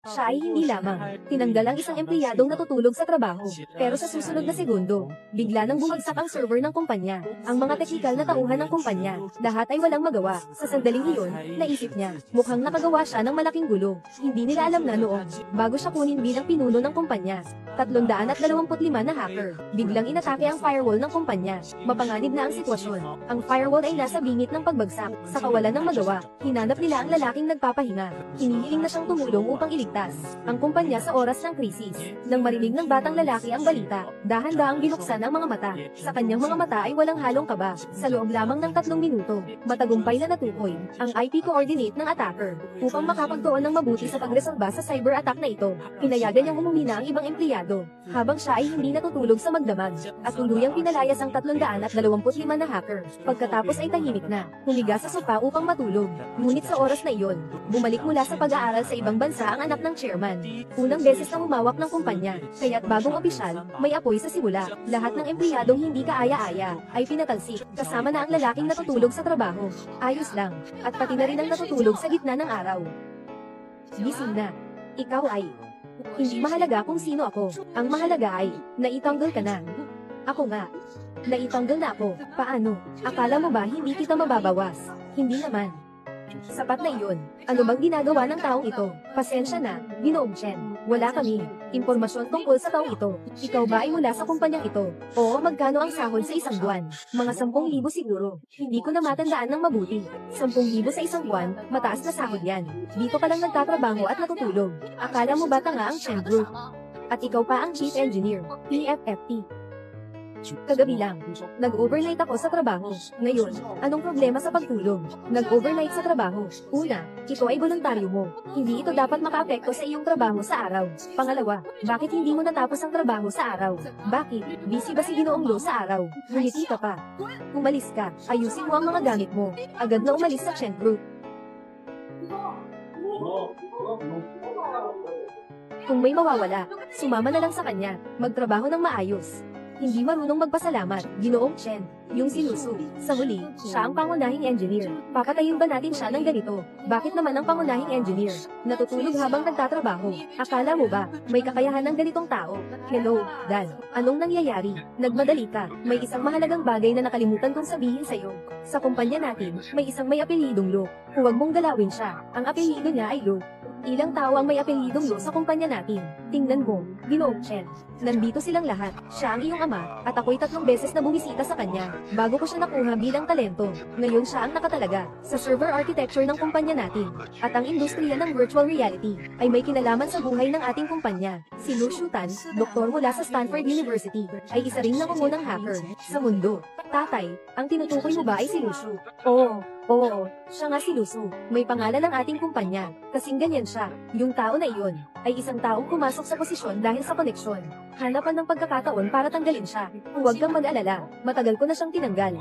Siya ay hindi lamang tinanggal ang isang empleyadong natutulog sa trabaho, pero sa susunod na segundo, bigla nang bumagsak ang server ng kumpanya. Ang mga teknikal na tauhan ng kumpanya, lahat ay walang magawa. Sa sandaling iyon, naisip niya, mukhang nakagawa siya ng malaking gulo. Hindi nila alam na noon, bago siya kunin bilang pinuno ng kumpanya, 325 na hacker, biglang inatake ang firewall ng kumpanya. Mapanganib na ang sitwasyon. Ang firewall ay nasa bingit ng pagbagsak. Sa kawalan ng magawa, hinanap nila ang lalaking nagpapahinga. Hinihiling na siyang tumulong upang iligtas ang kumpanya sa oras ng krisis. Nang marinig ng batang lalaki ang balita, dahan-dahang binuksan ang mga mata. Sa kanyang mga mata ay walang halong kaba. Sa loob lamang ng 3 minuto, matagumpay na natukoy ang IP coordinate ng attacker. Upang makapagtuon ng mabuti sa pagresolba sa cyber attack na ito, pinayagan niyang umuwi na ang ibang empleyado, habang siya ay hindi natutulog sa magdamag, at tuluyang pinalayas ang 325 na hacker. Pagkatapos ay tahimik na, humiga sa sofa upang matulog. Ngunit sa oras na iyon, bumalik mula sa pag-aaral sa ibang bansa ang anak ng chairman. Unang beses na humawak ng kumpanya, kaya't bagong opisyal, may apoy sa simula. Lahat ng empleyadong hindi kaaya-aya, ay pinatalsik, kasama na ang lalaking natutulog sa trabaho. Ayos lang, at pati na rin ang natutulog sa gitna ng araw. Gising na. Ikaw ay. Hindi mahalaga kung sino ako. Ang mahalaga ay, naitanggal ka na. Ako nga. Naitanggal na ako. Paano? Akala mo ba hindi kita mababawas? Hindi naman. Sapat na iyon. Ano bang ginagawa ng taong ito? Pasensya na, Ginoong Chen. Wala kami impormasyon tungkol sa taong ito. Ikaw ba ay mula sa kumpanyang ito? Oo, magkano ang sahod sa isang buwan? Mga 10,000 siguro. Hindi ko na matandaan ng mabuti. 10,000 sa isang buwan, mataas na sahod yan. Dito ka lang nagtatrabaho at natutulog. Akala mo ba tanga ang Chen Group? At ikaw pa ang Chief Engineer, PFFT. Kagabi lang, nag-overnight ako sa trabaho. Ngayon, anong problema sa pagtulog? Nag-overnight sa trabaho. Una, ito ay voluntaryo mo. Hindi ito dapat makaapekto sa iyong trabaho sa araw. Pangalawa, bakit hindi mo natapos ang trabaho sa araw? Bakit? Busy ba si Ginoong Lo sa araw? Ngumiti ka pa. Umalis ka, ayusin mo ang mga gamit mo. Agad na umalis sa Chen Group. Kung may mawawala, sumama na lang sa kanya. Magtrabaho ng maayos. Hindi marunong magpasalamat, Ginoong Chen. Yung si Lusu, sa huli, siya ang pangunahing engineer. Papatayin ba natin siya ng ganito? Bakit naman ang pangunahing engineer? Natutulog habang nagtatrabaho. Akala mo ba, may kakayahan ng ganitong tao? Hello, Dan. Anong nangyayari? Nagmadali ka. May isang mahalagang bagay na nakalimutan kong sabihin sa'yo. Sa kumpanya natin, may isang may apelyidong Lo. Huwag mong galawin siya. Ang apelyido niya ay Lo. Ilang tao ang may apelyidong Lo sa kumpanya natin. Tingnan mo, Ginoong Chen. Nandito silang lahat. Siya ang iyong ama, at ako'y 3 beses na bumisita sa kanya, bago ko siya nakuha bilang talento. Ngayon siya ang nakatalaga sa server architecture ng kumpanya natin. At ang industriya ng virtual reality ay may kinalaman sa buhay ng ating kumpanya. Si Lu Shutan, doktor mula sa Stanford University, ay isa ring nangungunang hacker sa mundo. Tatay, ang tinutukoy mo ba ay si Lusu? Oo, siya nga si Lusu. May pangalan ng ating kumpanya. Kasing ganyan siya. Yung tao na iyon ay isang taong pumasok sa posisyon dahil sa koneksyon. Hanapan ng pagkakataon para tanggalin siya. Huwag kang mag-alala. Matagal ko na siyang tinanggal.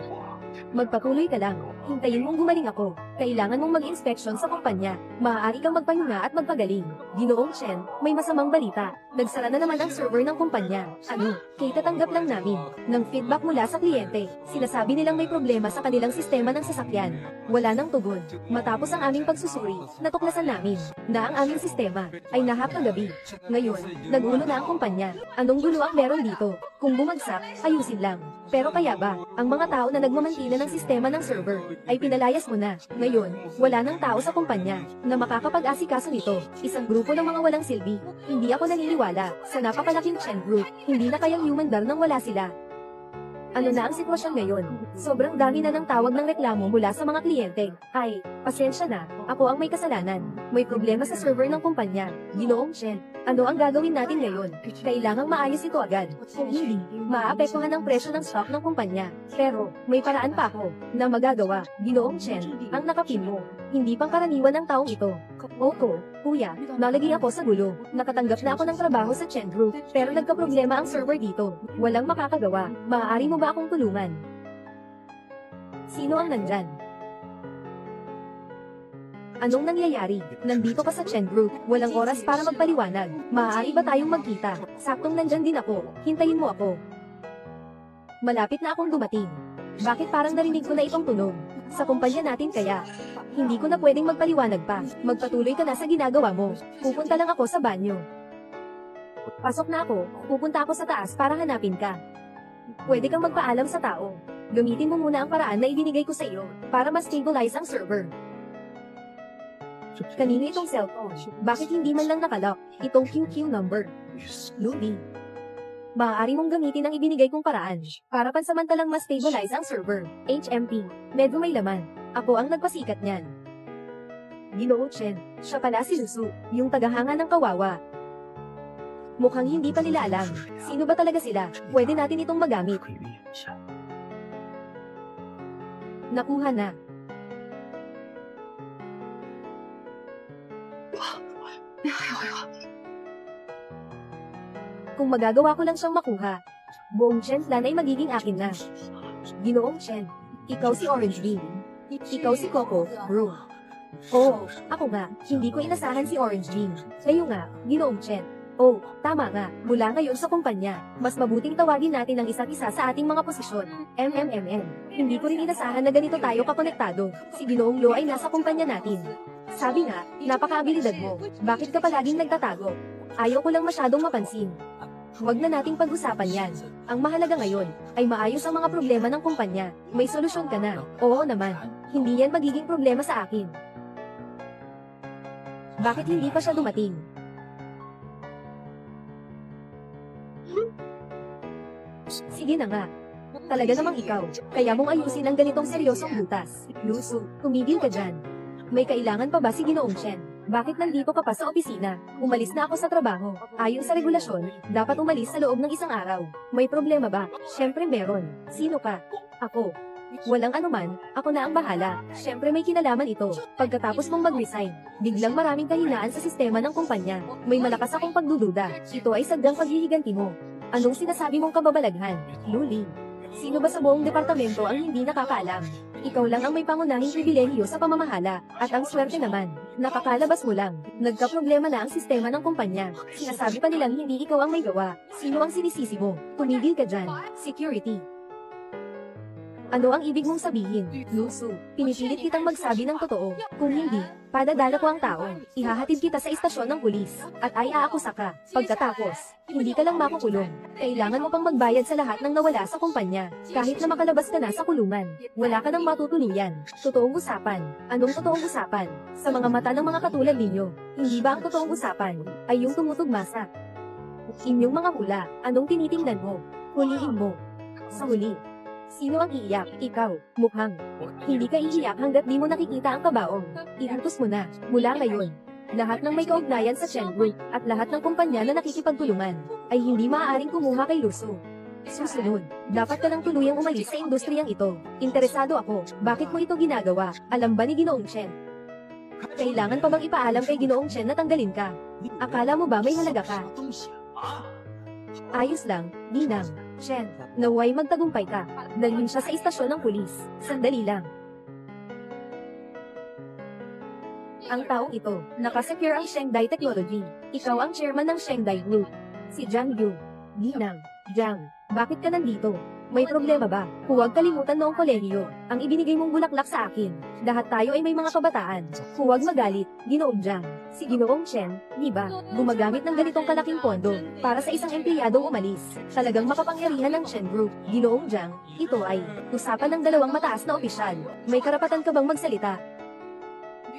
Magpatuloy ka lang. Hintayin mong gumaling ako. Kailangan mong mag-inspeksyon sa kumpanya. Maaari kang magpahinga at magpagaling. Ginoong Chen, may masamang balita. Nagsara na naman ang server ng kumpanya. Ano? Kaya tatanggap lang namin ng feedback mula sa kliyente. Sinasabi nilang may problema sa kanilang sistema ng sasakyan. Wala nang tugon. Matapos ang aming pagsusuri, natuklasan namin na ang aming sistema ay nahak kagabi. Ngayon, nagulo na ang kumpanya. Anong gulo ang meron dito? Kung bumagsak, ayusin lang. Pero kaya ba, ang mga tao na nagmamantila ng sistema ng server, ay pinalayas mo na. Ngayon, wala nang tao sa kumpanya na makakapag-asikaso nito. Isang grupo ng mga walang silbi. Hindi ako naniniwala sa napakalaking Chen Group. Hindi na kayang humandar nang wala sila. Ano na ang sitwasyon ngayon? Sobrang dami na ng tawag ng reklamo mula sa mga kliyente. Ay, pasensya na, ako ang may kasalanan. May problema sa server ng kumpanya. Ginoong Chen, ano ang gagawin natin ngayon? Kailangang maayos ito agad. Kung hindi, maaapektuhan ang presyo ng stock ng kumpanya. Pero, may paraan pa ako na magagawa. Ginoong Chen, ang nakapin mo. Hindi pangkaraniwan ang taong ito. Opo, kuya, nalagay ako sa gulo. Nakatanggap na ako ng trabaho sa Chen Group, pero nagkaproblema ang server dito. Walang makakagawa. Maaari mo ba akong tulungan? Sino ang nandyan? Anong nangyayari? Nandito ka sa Chen Group. Walang oras para magpaliwanag. Maaari ba tayong magkita? Saktong nandyan din ako. Hintayin mo ako. Malapit na akong dumating. Bakit parang narinig ko na itong tunog? Sa kumpanya natin kaya. Hindi ko na pwedeng magpaliwanag pa. Magpatuloy ka na sa ginagawa mo. Pupunta lang ako sa banyo. Pasok na ako. Pupunta ako sa taas para hanapin ka. Pwede kang magpaalam sa tao. Gamitin mo muna ang paraan na ibinigay ko sa iyo para mas stabilize ang server. Kanino itong cellphone? Bakit hindi man lang nakalock itong QQ number? Luby. Maaari mong gamitin ang ibinigay kong paraan para pansamantalang mas stabilize ang server. HMP. Medyo may laman. Ako ang nagpasikat niyan. Ginoo Chen. Siya pala si Lusu, yung tagahanga ng kawawa. Mukhang hindi pa nila alam. Sino ba talaga sila? Pwede natin itong magamit. Nakuha na. Kung magagawa ko lang siyang makuha, buong Chen plan ay magiging akin na. Ginoong Chen, ikaw si Orange Bean. Ikaw si Coco, bro. Oo, ako nga, hindi ko inasahan si Orange Bean. Kayo nga, Ginoong Chen. Oh, tama nga, mula ngayon sa kumpanya, mas mabuting tawagin natin ang isa't isa sa ating mga posisyon. Hindi ko rin inasahan na ganito tayo kakonektado. Si Ginoong Lo ay nasa kumpanya natin. Sabi nga, napaka-abilidad mo. Bakit ka palaging nagtatago? Ayaw ko lang masyadong mapansin. Huwag na nating pag-usapan yan. Ang mahalaga ngayon, ay maayos ang mga problema ng kumpanya. May solusyon ka na. Oo naman. Hindi yan magiging problema sa akin. Bakit hindi pa siya dumating? Sige na nga. Talaga namang ikaw. Kaya mong ayusin ang ganitong seryosong butas. Lusu, tumigil ka dyan. May kailangan pa ba si Ginoong Chen? Bakit nandito ka pa sa opisina? Umalis na ako sa trabaho. Ayon sa regulasyon, dapat umalis sa loob ng isang araw. May problema ba? Siyempre meron. Sino ka? Ako. Walang anuman, ako na ang bahala. Siyempre may kinalaman ito. Pagkatapos mong mag-resign, biglang maraming kahinaan sa sistema ng kumpanya. May malakas akong pagdududa. Ito ay sadyang paghihiganti mo. Anong sinasabi mong kababalaghan? Luli. Sino ba sa buong departamento ang hindi nakakaalam? Ikaw lang ang may pangunahing pribilehiyo sa pamamahala, at ang swerte naman, nakakalabas mo lang. Nagka-problema na ang sistema ng kumpanya. Sinasabi pa nilang hindi ikaw ang may gawa. Sino ang sinisisi mo? Tumigil ka dyan. Security. Ano ang ibig mong sabihin? Lusu, pinipilit kitang magsabi ng totoo. Kung hindi, padadala ko ang tao. Ihahatid kita sa istasyon ng pulis, at ay aakusa ka. Pagkatapos, hindi ka lang makukulong. Kailangan mo pang magbayad sa lahat ng nawala sa kumpanya. Kahit na makalabas ka na sa kulungan, wala ka nang matutuluyan. Totoong usapan. Anong totoong usapan? Sa mga mata ng mga katulad ninyo, hindi ba ang totoong usapan ay yung tumutugma sa inyong mga hula? Anong tinitingnan mo? Huliin mo. Sa huli, sino ang iiyak? Ikaw. Mukhang hindi ka iiyak hanggat di mo nakikita ang kabaong. Iutos mo na. Mula ngayon, lahat ng may kaugnayan sa Chen Group at lahat ng kumpanya na nakikipagtulungan ay hindi maaaring kumuha kay Lusu. Susunod, dapat ka lang tuluyang umalis sa industriyang ito. Interesado ako. Bakit mo ito ginagawa? Alam ba ni Ginoong Chen? Kailangan pa bang ipaalam kay Ginoong Chen na tanggalin ka? Akala mo ba may halaga ka? Ayos lang, Ninang. Chen, naway magtagumpay ka. Dalhin siya sa istasyon ng pulis. Sandali lang. Ang taong ito, nakasecure ang Shanghai Technology. Ikaw ang chairman ng Shanghai Group. Si Jiang Yu. Ninang, Jiang, bakit ka nandito? May problema ba? Huwag kalimutan noong kolehiyo, ang ibinigay mong bulaklak sa akin. Lahat tayo ay may mga kabataan. Huwag magalit, Ginoong Jiang. Si Ginoong Chen, di ba, gumagamit ng ganitong kalaking pondo para sa isang empleyadong umalis. Talagang makapangyarihan ng Chen Group. Ginoong Jiang, ito ay usapan ng dalawang mataas na opisyal. May karapatan ka bang magsalita?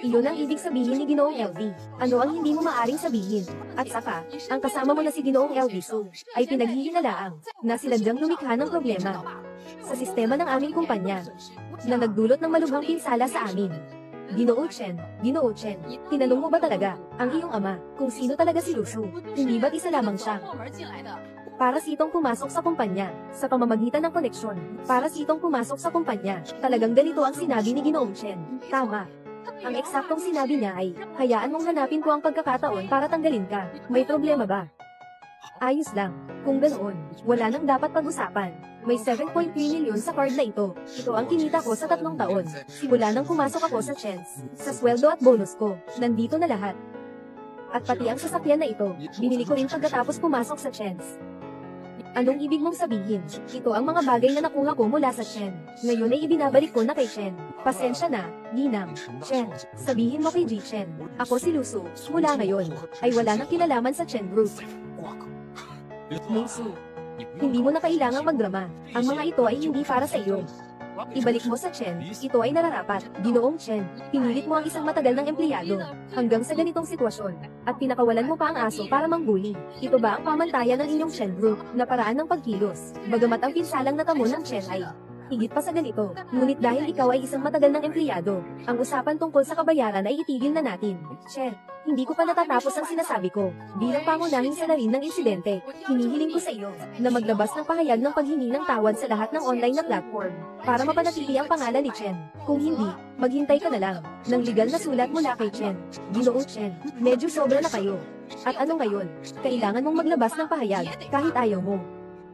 Iyon ang ibig sabihin ni Ginoong LV. Ano ang hindi mo maaring sabihin? At saka, ang kasama mo na si Ginoong LV So, ay pinaghihinalaang na siladyang lumikha ng problema sa sistema ng aming kumpanya na nagdulot ng malubhang pinsala sa amin. Ginoo Chen, tinanong mo ba talaga ang iyong ama kung sino talaga si Lusu? Hindi ba't isa lamang siya? Para sitong pumasok sa kumpanya, sa pamamagitan ng koneksyon. Para sitong pumasok sa kumpanya, talagang ganito ang sinabi ni Ginoong Chen. Tama. Ang eksaktong sinabi niya ay, hayaan mong hanapin ko ang pagkakataon para tanggalin ka. May problema ba? Ayos lang. Kung ganoon, wala nang dapat pag-usapan. May 7.3 milyon sa card na ito. Ito ang kinita ko sa 3 taon. Simula nang pumasok ako sa Chance. Sa sweldo at bonus ko, nandito na lahat. At pati ang sasakyan na ito, binili ko rin pagkatapos pumasok sa Chance. Anong ibig mong sabihin? Ito ang mga bagay na nakuha ko mula sa Chen. Ngayon ay ibinabalik ko na kay Chen. Pasensya na, Ginang. Chen, sabihin mo kay Ji Chen. Ako si Lusu. Mula ngayon, ay wala nang kinalaman sa Chen Group. Lusu, hindi mo na kailangang magdrama. Ang mga ito ay hindi para sa iyo. Ibalik mo sa Chen, ito ay nararapat. Ginoong Chen, pinilit mo ang isang matagal ng empleyado hanggang sa ganitong sitwasyon, at pinakawalan mo pa ang aso para mangbuli. Ito ba ang pamantayan ng inyong Chen Group na paraan ng pagkilos? Bagamat ang pinsalang natamo ng Chen ay higit pa sa ganito, ngunit dahil ikaw ay isang matagal ng empleyado, ang usapan tungkol sa kabayaran ay itigil na natin. Chen, hindi ko pa natatapos ang sinasabi ko. Bilang pangunahing salarin ng insidente, hinihiling ko sa iyo na maglabas ng pahayag ng paghingi ng tawad sa lahat ng online na platform para mapanatili ang pangalan ni Chen. Kung hindi, maghintay ka na lang ng legal na sulat mula kay Chen. Ginoo Chen, medyo sobra na kayo. At ano ngayon? Kailangan mong maglabas ng pahayag kahit ayaw mo.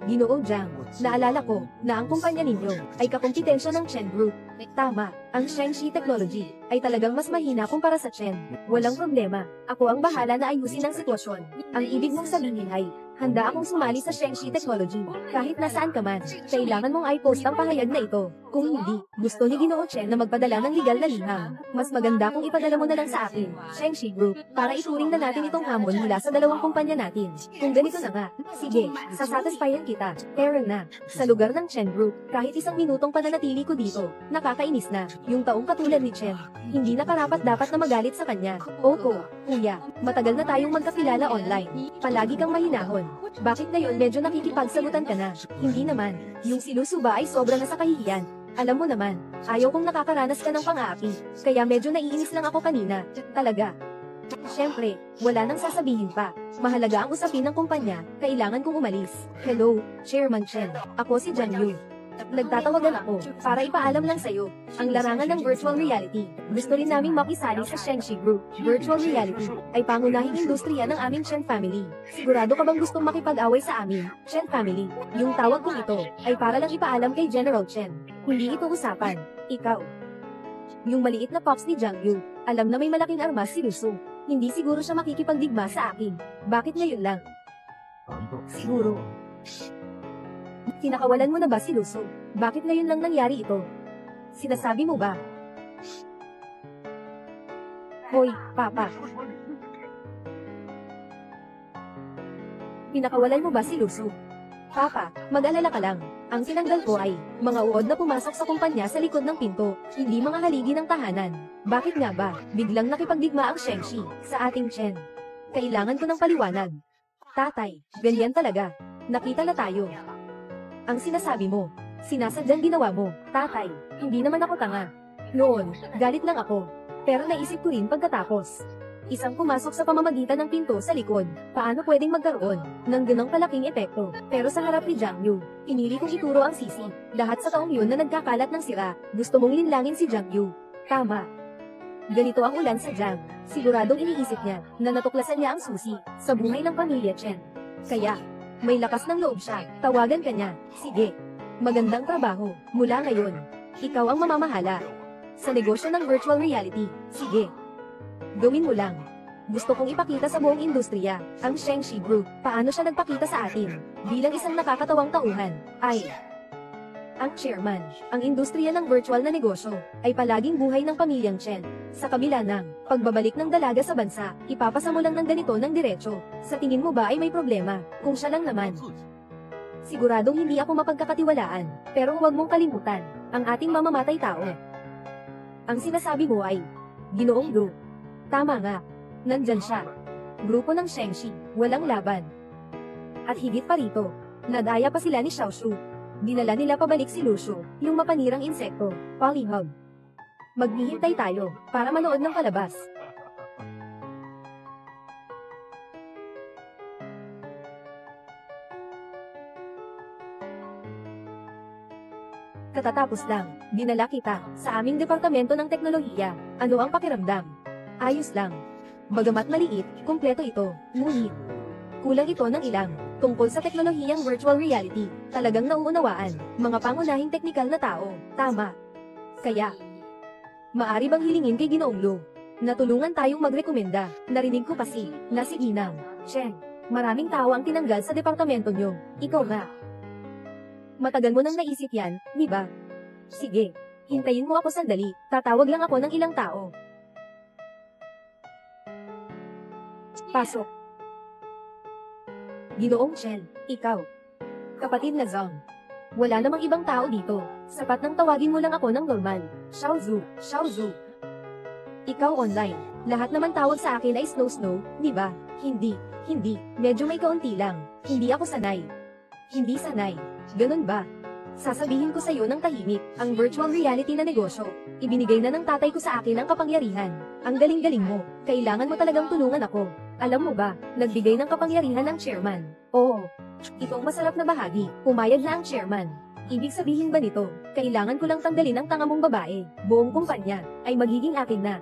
Ginoong Jiang, naalala ko na ang kumpanya ninyo ay kakumpetensya ng Chen Group. Tama, ang Shengshi Technology ay talagang mas mahina kumpara sa Chen. Walang problema, ako ang bahala na ayusin ang sitwasyon. Ang ibig mong sabihin ay, handa akong sumali sa Shengshi Technology. Kahit nasaan ka man, kailangan mong i-post ang pahayag na ito. Kung hindi, gusto ni Ginoo Chen na magpadala ng legal na liham. Mas maganda kung ipadala mo na lang sa akin, Shengshi Group, para ituring na natin itong hamon mula sa dalawang kumpanya natin. Kung ganito na nga, sige, sasatisfyan kita. Pero na, sa lugar ng Chen Group, kahit isang minutong pananatili ko dito, nakakainis na. Yung taong katulad ni Chen, hindi na karapat dapat na magalit sa kanya. Opo, kuya, matagal na tayong magkakilala online. Palagi kang mahinahon. Bakit ngayon medyo nakikipagsagutan ka na? Hindi naman, yung si Lusu ba ay sobra na sa kahihiyan? Alam mo naman, ayaw kong nakakaranas ka ng pang-aapi, kaya medyo naiinis lang ako kanina. Talaga. Siyempre, wala nang sasabihin pa. Mahalaga ang usapin ng kumpanya, kailangan kong umalis. Hello, Chairman Chen. Ako si Jiang Yu. Nagtatawagan ako para ipaalam lang sa'yo ang larangan ng virtual reality. Gusto rin naming makisali sa Shengshi Group. Virtual reality ay pangunahing industriya ng aming Chen family. Sigurado ka bang gustong makipag-away sa amin, Chen family? Yung tawag kong ito ay para lang ipaalam kay General Chen. Hindi ito usapan. Ikaw. Yung maliit na pops ni Jiang Yu, alam na may malaking armas si Lusu. Hindi siguro siya makikipagdigma sa akin. Bakit ngayon lang? Siguro. Kinakawalan mo na ba si Lusu? Bakit ngayon lang nangyari ito? Sinasabi mo ba? Hoy, Papa. Kinakawalan mo ba si Lusu? Papa, mag-alala ka lang. Ang tinanggal ko ay mga uod na pumasok sa kumpanya sa likod ng pinto, hindi mga haligi ng tahanan. Bakit nga ba, biglang nakipagdigma ang Shengshi sa ating Chen? Kailangan ko ng paliwanag. Tatay, ganyan talaga. Nakita na tayo. Ang sinasabi mo, sinasadyang ginawa mo, tatay, hindi naman ako tanga. Noon, galit lang ako. Pero naisip ko rin pagkatapos. Isang pumasok sa pamamagitan ng pinto sa likod, paano pwedeng magkaroon ng ganong kalaking epekto? Pero sa harap ni Jiang Yu, pinili kong ituro ang sisi. Lahat sa taong yun na nagkakalat ng sira, gusto mong linlangin si Jiang Yu. Tama. Ganito ang ulan sa Jiang. Siguradong iniisip niya na natuklasan niya ang susi sa buhay ng pamilya Chen. Kaya, may lakas ng loob siya, tawagan ka niya. Sige. Magandang trabaho. Mula ngayon, ikaw ang mamamahala sa negosyo ng virtual reality. Sige. Gawin mo lang. Gusto kong ipakita sa buong industriya, ang Shengshi Group, paano siya nagpakita sa atin, bilang isang nakakatawang tauhan, ay ang chairman. Ang industriya ng virtual na negosyo, ay palaging buhay ng pamilyang Chen. Sa kabila ng pagbabalik ng dalaga sa bansa, ipapasa mo lang ng ganito ng diretso. Sa tingin mo ba ay may problema, kung siya lang naman? Siguradong hindi ako mapagkakatiwalaan, pero huwag mong kalimutan, ang ating mamamatay tao. Ang sinasabi mo ay, Ginoong Group. Tama nga. Nandyan siya. Grupo ng Shengshi, walang laban. At higit pa rito, nadaya pa sila ni Xiaoshu. Dinala nila pabalik si Lucio, yung mapanirang insekto, Polyhub. Maghihintay tayo, para manood ng palabas. Katatapos lang, dinala kita sa aming departamento ng teknolohiya. Ano ang pakiramdam? Ayos lang. Bagamat maliit, kumpleto ito, ngunit kulang ito ng ilang tungkol sa teknolohiyang virtual reality. Talagang nauunawaan, mga pangunahing teknikal na tao. Tama. Kaya, maari bang hilingin kay Ginoong Lu na tulungan tayong magrekomenda? Narinig ko kasi na si Ginang Chen Maraming tao ang tinanggal sa departamento nyo. Ikaw nga. Matagal mo nang naisip yan, di ba? Sige. Hintayin mo ako sandali. Tatawag lang ako ng ilang tao. Pasok. Ginoong Chen, ikaw. Kapatid na Zhang. Wala namang ibang tao dito. Sapat nang tawagin mo lang ako ng normal. Xiaozu, Xiaozu. Ikaw online. Lahat naman tawag sa akin ay Snow, di ba? Hindi. Medyo may kaunti lang. Hindi ako sanay. Hindi sanay. Ganun ba? Sasabihin ko sa'yo ng tahimik, ang virtual reality na negosyo. Ibinigay na ng tatay ko sa akin ang kapangyarihan. Ang galing-galing mo. Kailangan mo talagang tulungan ako. Alam mo ba, nagbigay ng kapangyarihan ng chairman. Oo. Itong masarap na bahagi, pumayag na ang chairman. Ibig sabihin ba nito, kailangan ko lang tanggalin ang tanga mong babae. Buong kumpanya, ay magiging akin na.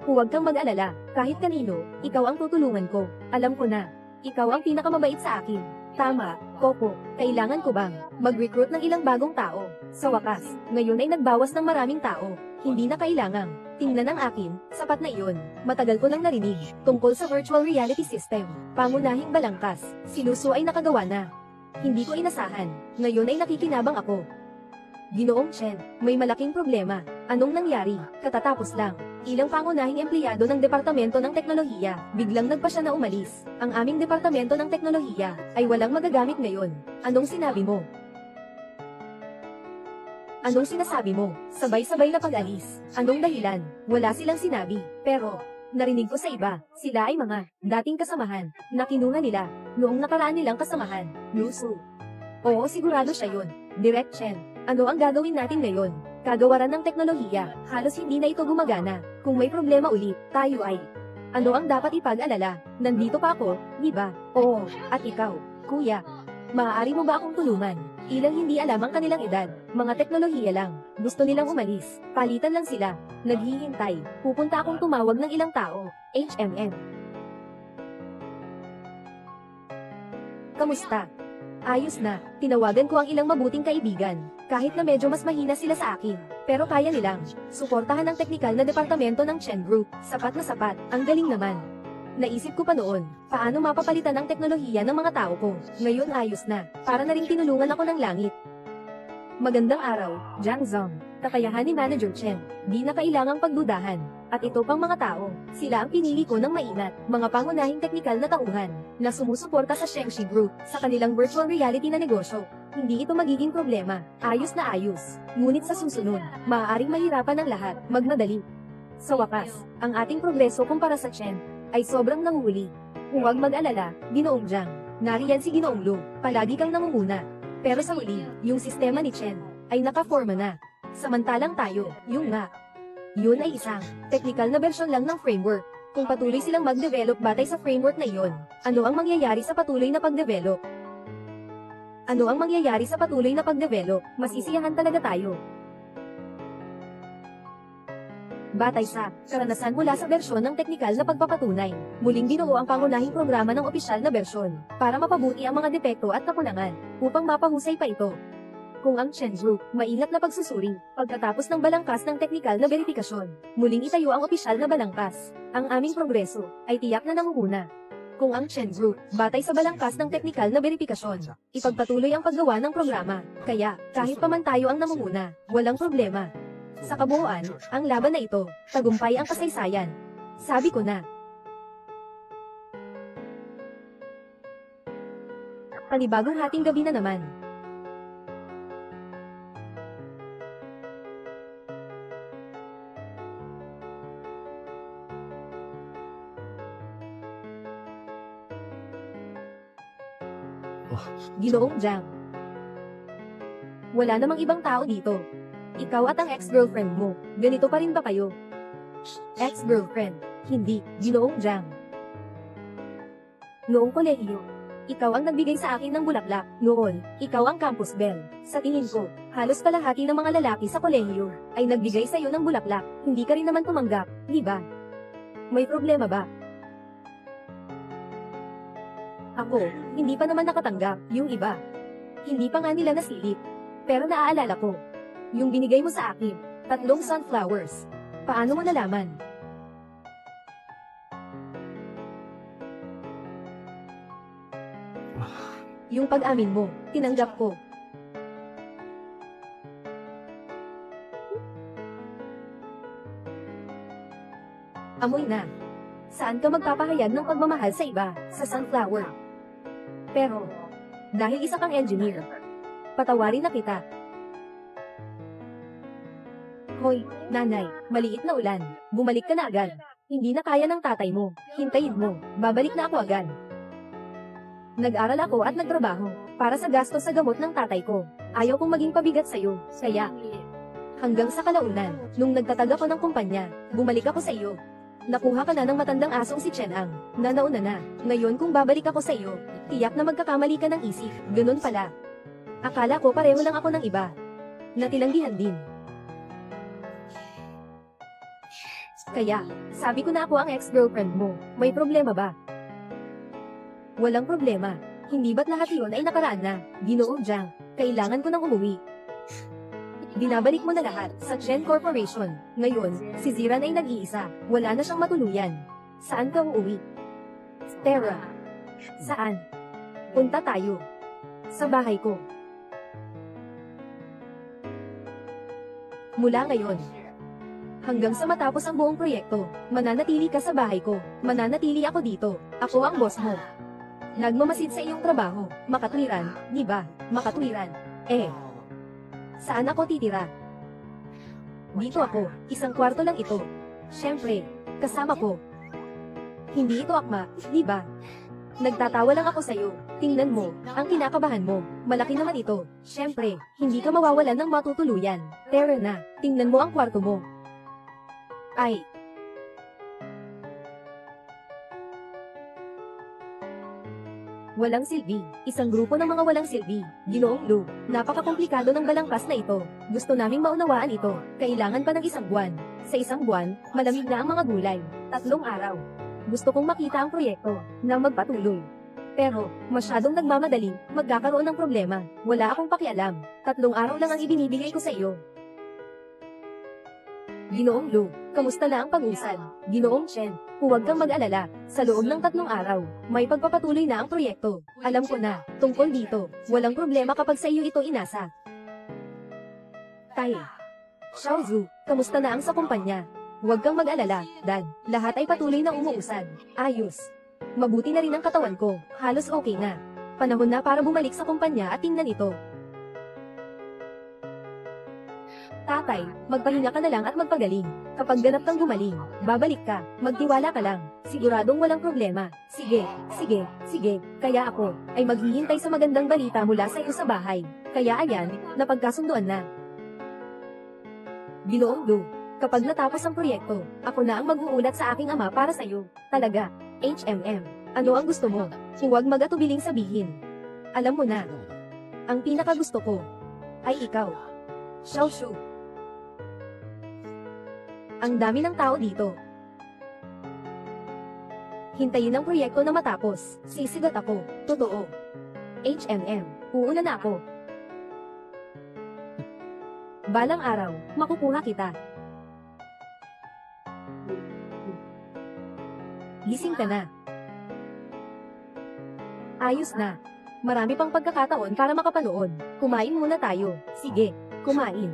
Huwag kang mag-alala, kahit kanino, ikaw ang tutulungan ko. Alam ko na, ikaw ang pinakamabait sa akin. Tama, Coco, kailangan ko bang mag-recruit ng ilang bagong tao? Sa wakas, ngayon ay nagbawas ng maraming tao. Hindi na kailangang. Tingnan ang akin, sapat na iyon. Matagal ko nang narinig, tungkol sa virtual reality system. Pangunahing balangkas, si Lucio ay nakagawa na. Hindi ko inasahan, ngayon ay nakikinabang ako. Ginoong Chen, may malaking problema. Anong nangyari? Katatapos lang. Ilang pangunahing empleyado ng Departamento ng Teknolohiya, biglang nagpasya na umalis. Ang aming Departamento ng Teknolohiya, ay walang magagamit ngayon. Anong sinabi mo? Anong sinasabi mo? Sabay-sabay na pag-alis. Anong dahilan? Wala silang sinabi. Pero, narinig ko sa iba, sila ay mga dating kasamahan, na kinuha nila, noong nakaraan nilang kasamahan. Lusu. Oo, sigurado siya yun. Direct Chen. Ano ang gagawin natin ngayon? Kagawaran ng teknolohiya, halos hindi na ito gumagana. Kung may problema ulit, tayo ay. Ano ang dapat ipag-alala? Nandito pa ako, di ba? Oo, at ikaw, kuya. Maaari mo ba akong tulungan? Ilang hindi alam ang kanilang edad, mga teknolohiya lang. Gusto nilang umalis, palitan lang sila. Naghihintay, pupunta akong tumawag ng ilang tao. HMM. Kamusta? Ayos na, tinawagan ko ang ilang mabuting kaibigan, kahit na medyo mas mahina sila sa akin. Pero kaya nilang suportahan ang teknikal na departamento ng Chen Group. Sapat na sapat, ang galing naman. Naisip ko pa noon, paano mapapalitan ang teknolohiya ng mga tao ko. Ngayon ayos na, para na rin tinulungan ako ng langit. Magandang araw, Jiang Zhang. Kakayahan ni Manager Chen, di na kailangang pagdudahan. At ito pang mga tao, sila ang pinili ko ng maingat, mga pangunahing teknikal na tauhan, na sumusuporta sa Shengxi Group, sa kanilang virtual reality na negosyo. Hindi ito magiging problema, ayos na ayos. Ngunit sa susunod, maaaring mahirapan ang lahat, magmadali. Sa wakas, ang ating progreso kumpara sa Chen, ay sobrang nanguhuli. Huwag mag-alala, Ginoong Jiang. Nariyan si Ginoong Lu, palagi kang namumuna. Pero sa huli, yung sistema ni Chen, ay nakaforma na. Samantalang tayo, yung nga. Yun ay isang, technical na bersyon lang ng framework. Kung patuloy silang mag-develop batay sa framework na iyon, ano ang mangyayari sa patuloy na pag-develop? Ano ang mangyayari sa patuloy na pag-develop? Masisiyahan talaga tayo. Batay sa karanasan mula sa bersyon ng teknikal na pagpapatunay, muling binuo ang pangunahing programa ng opisyal na bersyon, para mapabuti ang mga depekto at kakulangan, upang mapahusay pa ito. Kung ang Chen Group, maingat na pagsusuri, pagkatapos ng balangkas ng teknikal na verifikasyon, muling itayo ang opisyal na balangkas. Ang aming progreso, ay tiyak na nangunguna. Kung ang Chen Group, batay sa balangkas ng teknikal na verifikasyon, ipagpatuloy ang paggawa ng programa, kaya, kahit pa man tayo ang namumuna, walang problema. Sa kabuuan, ang laban na ito, tagumpay ang kasaysayan. Sabi ko na. Panibagong hating gabi na naman. Ginoong Jiang. Wala namang ibang tao dito. Ikaw at ang ex-girlfriend mo, ganito pa rin ba kayo? Ex-girlfriend, hindi, Ginoong Jiang. Noong kolehiyo, ikaw ang nagbigay sa akin ng bulaklak. Noon, ikaw ang campus belle. Sa tingin ko, halos kalahati ng mga lalaki sa kolehiyo ay nagbigay sa iyo ng bulaklak. Hindi ka rin naman tumanggap, di ba? May problema ba? Ako, hindi pa naman nakatanggap, yung iba. Hindi pa nga nila nasilip. Pero naaalala ko, yung binigay mo sa akin, 3 sunflowers. Paano mo nalaman? Yung pag-amin mo, tinanggap ko. Amoy na. Saan ka magpapahayag ng pagmamahal sa iba, sa sunflower? Pero, dahil isa kang engineer, patawarin na kita. Hoy, nanay, maliit na ulan. Bumalik ka na agad. Hindi na kaya ng tatay mo. Hintayin mo, babalik na ako agad. Nag-aral ako at nagtrabaho para sa gastos sa gamot ng tatay ko. Ayaw kong maging pabigat sa'yo, kaya hanggang sa kalaunan, nung nagtatag ako ng kumpanya, bumalik ako sa iyo. Nakuha ka na ng matandang asong si Chen Ang, na nauna na. Ngayon kung babalik ako sa iyo, tiyak na magkakamali ka ng isip. Ganun pala. Akala ko pareho lang ako ng iba. Natilanggihan din. Kaya, sabi ko na ako ang ex-girlfriend mo. May problema ba? Walang problema. Hindi ba't lahat yun ay nakaraan na? Ginoong Jiang, kailangan ko nang umuwi. Binabalik mo na lahat sa Chen Corporation. Ngayon, si Ziran ay nag-iisa. Wala na siyang matuluyan. Saan ka uuwi? Terra. Saan? Punta tayo. Sa bahay ko. Mula ngayon, hanggang sa matapos ang buong proyekto, mananatili ka sa bahay ko. Mananatili ako dito. Ako ang boss mo. Nagmamasid sa iyong trabaho. Makatwiran, di ba? Makatwiran. Saan ako titira? Dito ako, isang kwarto lang ito. Siyempre, kasama ko. Hindi ito akma, di ba? Nagtatawa lang ako sa'yo. Tingnan mo, ang kinakabahan mo. Malaki naman ito. Siyempre, hindi ka mawawalan ng matutuluyan. Tara na, tingnan mo ang kwarto mo. Ay. Walang silbi. Isang grupo ng mga walang silbi. Ginoong Lu, napakakomplikado ng balangkas na ito. Gusto naming maunawaan ito. Kailangan pa ng isang buwan. Sa isang buwan, malamig na ang mga gulay. 3 araw. Gusto kong makita ang proyekto na magpatuloy. Pero, masyadong nagmamadali, magkakaroon ng problema. Wala akong pakialam. 3 araw lang ang ibinibigay ko sa iyo. Ginoong Lu, kamusta na ang pag-usad? Ginoong Chen, huwag kang mag-alala. Sa loob ng 3 araw, may pagpapatuloy na ang proyekto. Alam ko na, tungkol dito, walang problema kapag sa iyo ito inasa. Tai. Xiaozu, kamusta na ang sa kumpanya? Huwag kang mag-alala, Dad. Lahat ay patuloy na umuusad. Ayos. Mabuti na rin ang katawan ko. Halos okay na. Panahon na para bumalik sa kumpanya at tingnan ito. Tatay, magpahinga ka na lang at magpagaling. Kapag ganap kang gumaling, babalik ka. Magtiwala ka lang. Siguradong walang problema. Sige, sige, sige. Kaya ako, ay maghihintay sa magandang balita mula sa iyo sa bahay. Kaya ayan, napagkasunduan na. Ginoong Lu, kapag natapos ang proyekto, ako na ang mag-uulat sa aking ama para sa iyo. Talaga. Ano ang gusto mo? Huwag mag-atubiling sabihin. Alam mo na. Ang pinakagusto ko ay ikaw. Xiaoshu. Ang dami ng tao dito. Hintayin ang proyekto na matapos. Sisigat ako. Totoo. Uuna na ako. Balang araw, makukuha kita. Gising ka na. Ayos na. Marami pang pagkakataon para makapanood. Kumain muna tayo. Sige, kumain.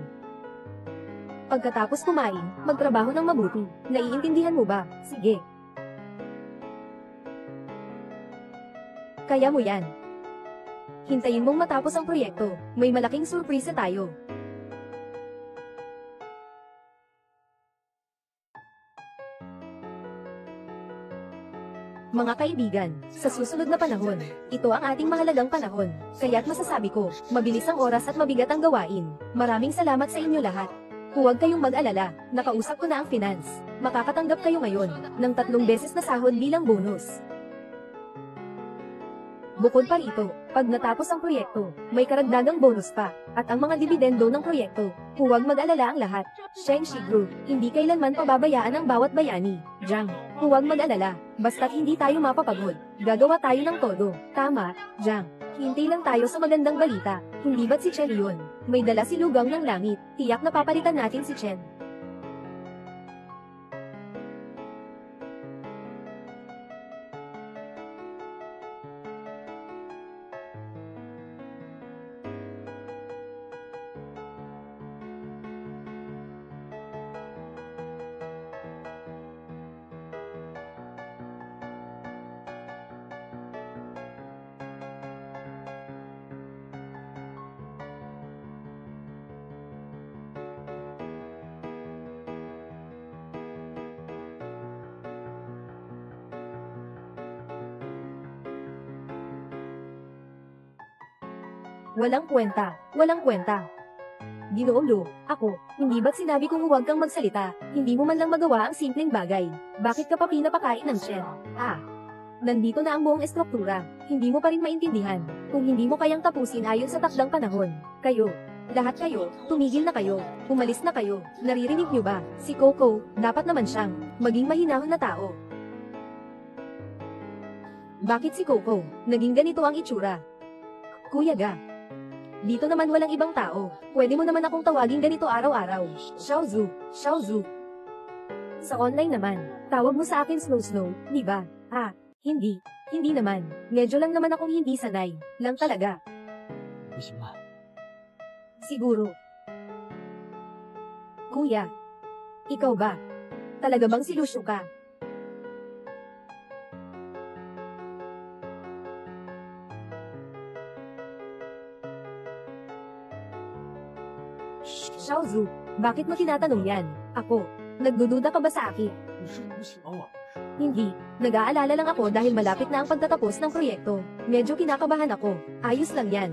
Pagkatapos kumain, magtrabaho ng mabuti. Naiintindihan mo ba? Sige. Kaya mo yan. Hintayin mong matapos ang proyekto. May malaking surpresa tayo. Mga kaibigan, sa susunod na panahon, ito ang ating mahalagang panahon. Kaya't masasabi ko, mabilis ang oras at mabigat ang gawain. Maraming salamat sa inyo lahat. Huwag kayong mag-alala, nakausap ko na ang finance. Makakatanggap kayo ngayon ng 3 beses na sahod bilang bonus. Bukod pa rito, pag natapos ang proyekto, may karagdagang bonus pa, at ang mga dibidendo ng proyekto. Huwag mag-alala ang lahat. Shengshi Group, hindi kailanman pababayaan ang bawat bayani. Jiang, huwag mag-alala, basta't hindi tayo mapapagod. Gagawa tayo ng todo. Tama, Jiang. Hintay lang tayo sa magandang balita. Hindi ba't si Chen yun? May dala si Lugang ng langit. Tiyak na papalitan natin si Chen. Walang kwenta, walang kwenta. Ginoong Lu, ako, hindi ba't sinabi kong huwag kang magsalita, hindi mo man lang magawa ang simpleng bagay. Bakit ka pa pinapakain ng Chen? Nandito na ang buong estruktura, hindi mo pa rin maintindihan. Kung hindi mo kayang tapusin ayon sa takdang panahon, lahat kayo, tumigil na kayo, umalis na kayo, naririnig niyo ba? Si Coco, dapat naman siyang maging mahinahon na tao. Bakit si Coco, naging ganito ang itsura? Kuya Ga. Dito naman walang ibang tao, pwede mo naman akong tawagin ganito araw-araw. Xiaozu, Xiaozu. Sa online naman, tawag mo sa akin Snow, di ba? Hindi naman. Medyo lang naman akong hindi sanay, lang talaga. Siguro. Kuya. Ikaw ba? Talaga bang si Lucio ka? Xiaozu, bakit mo tinatanong yan? Ako, nagdududa ka ba sa akin? Hindi, nag-aalala lang ako dahil malapit na ang pagtatapos ng proyekto. Medyo kinakabahan ako, ayos lang yan.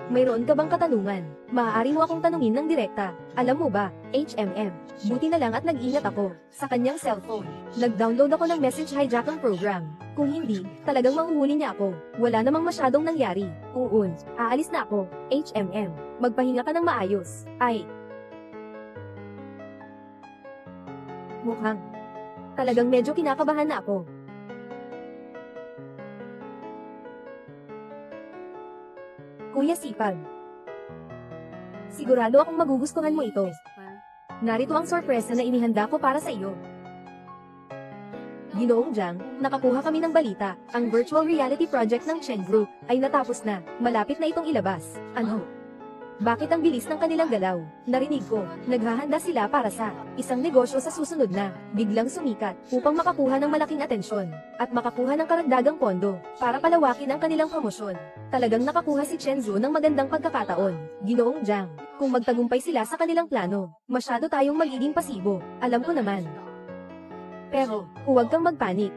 Mayroon ka bang katanungan? Maaari mo akong tanungin ng direkta. Alam mo ba, HMM, buti na lang at nag-ingat ako sa kanyang cellphone. Nag-download ako ng message hijacking program. Kung hindi, talagang mahuhuli niya ako. Wala namang masyadong nangyari. Uun, aalis na ako, HMM. Magpahinga ka ng maayos. Mukhang talagang medyo kinakabahan na ako. Kuya Sipag. Sigurado akong magugustuhan mo ito. Narito ang sorpresa na inihanda ko para sa iyo. Ginoong Jiang, nakakuha kami ng balita. Ang virtual reality project ng Chen Group ay natapos na. Malapit na itong ilabas. Ano? Bakit ang bilis ng kanilang galaw? Narinig ko, naghahanda sila para sa isang negosyo sa susunod na biglang sumikat upang makakuha ng malaking atensyon at makakuha ng karagdagang pondo para palawakin ang kanilang promosyon. Talagang nakakuha si Chen Zhu ng magandang pagkakataon. Ginoong Jiang, kung magtagumpay sila sa kanilang plano, masyado tayong magiging pasibo. Alam ko naman. Pero, huwag kang magpanik.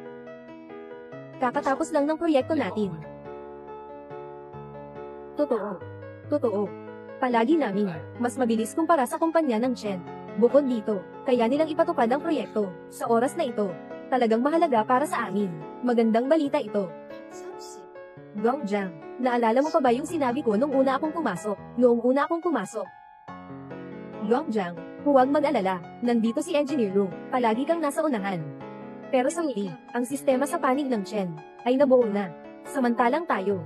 Kakatapos lang ng proyekto natin. Totoo. Palagi namin, mas mabilis kumpara sa kumpanya ng Chen. Bukod dito, kaya nilang ipatupad ang proyekto. Sa oras na ito, talagang mahalaga para sa amin. Magandang balita ito. Gong Jiang, naalala mo pa ba yung sinabi ko noong una akong pumasok? Gong Jiang, huwag mag-alala, nandito si Engineer Lu, palagi kang nasa unahan. Pero sa huli, ang sistema sa panig ng Chen ay nabuo na. Samantalang tayo,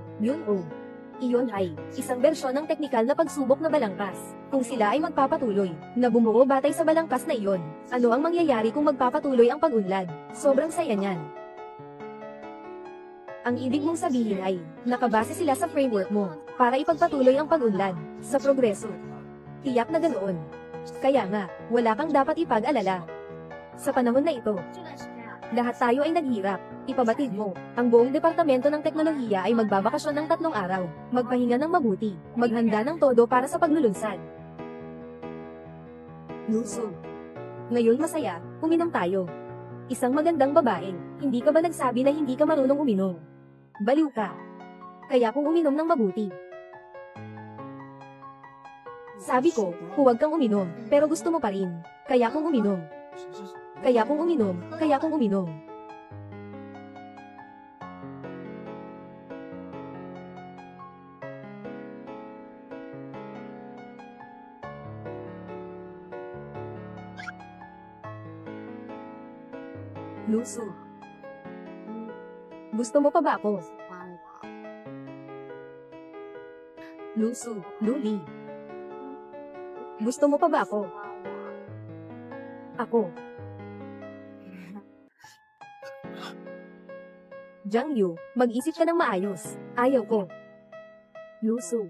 iyon ay isang bersyon ng teknikal na pagsubok na balangkas. Kung sila ay magpapatuloy na bumuo batay sa balangkas na iyon, ano ang mangyayari kung magpapatuloy ang pag-unlad? Sobrang saya niyan. Ang ibig mong sabihin ay, nakabase sila sa framework mo, para ipagpatuloy ang pag-unlad, sa progreso. Tiyak na ganoon. Kaya nga, wala kang dapat ipag-alala. Sa panahon na ito, lahat tayo ay naghirap. Ipabatid mo, ang buong departamento ng teknolohiya ay magbabakasyon ng 3 araw, magpahinga ng mabuti, maghanda ng todo para sa paglulunsad. Luso. Ngayon masaya, uminom tayo. Isang magandang babae, hindi ka ba nagsabi na hindi ka marunong uminom? Baliw ka. Kaya kung uminom ng mabuti. Sabi ko, huwag kang uminom, pero gusto mo pa rin. Kaya kung uminom. Luso. Gusto mo pa ba ako? Luso, Luli. Gusto mo pa ba ako? Ako. Jiang Yu, mag-isip ka ng maayos. Ayaw ko. Luso.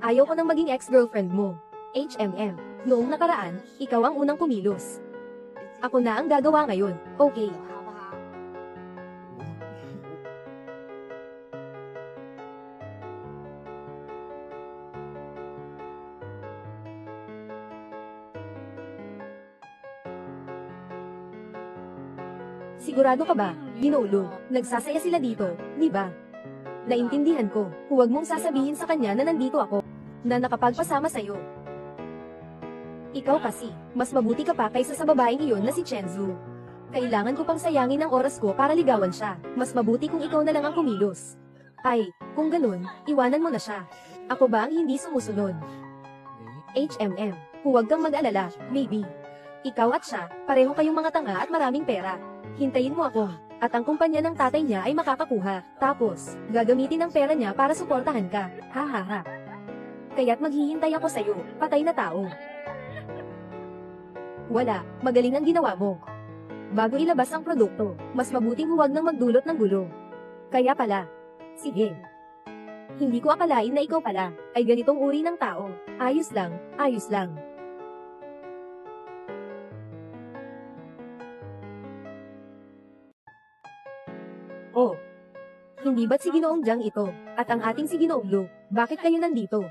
Ayaw ko nang maging ex-girlfriend mo. HMM. Noong nakaraan, ikaw ang unang kumilos. Ako na ang gagawa ngayon, okay? Sigurado ka ba, Ginolo, nagsasaya sila dito, di ba? Naintindihan ko. Huwag mong sasabihin sa kanya na nandito ako. Na nakapagpasama sa'yo. Ikaw kasi, mas mabuti ka pa kaysa sa babaeng iyon na si Chenzu. Kailangan ko pang sayangin ang oras ko para ligawan siya. Mas mabuti kung ikaw na lang ang kumilos. Ay, kung ganun, iwanan mo na siya. Ako ba ang hindi sumusunod? HMM, huwag kang mag-alala, maybe. Ikaw at siya, pareho kayong mga tanga at maraming pera. Hintayin mo ako, at ang kumpanya ng tatay niya ay makakakuha. Tapos, gagamitin ang pera niya para suportahan ka. Ha ha ha. Kaya't maghihintay ako sa'yo, patay na tao. Wala, magaling ang ginawa mo. Bago ilabas ang produkto, mas mabuting huwag nang magdulot ng gulo. Kaya pala. Sige. Hindi ko akalain na ikaw pala, ay ganitong uri ng tao. Ayos lang, ayos lang. Oh. Hindi ba't si Ginoong Jiang ito, at ang ating si Ginoong Lu, bakit kayo nandito?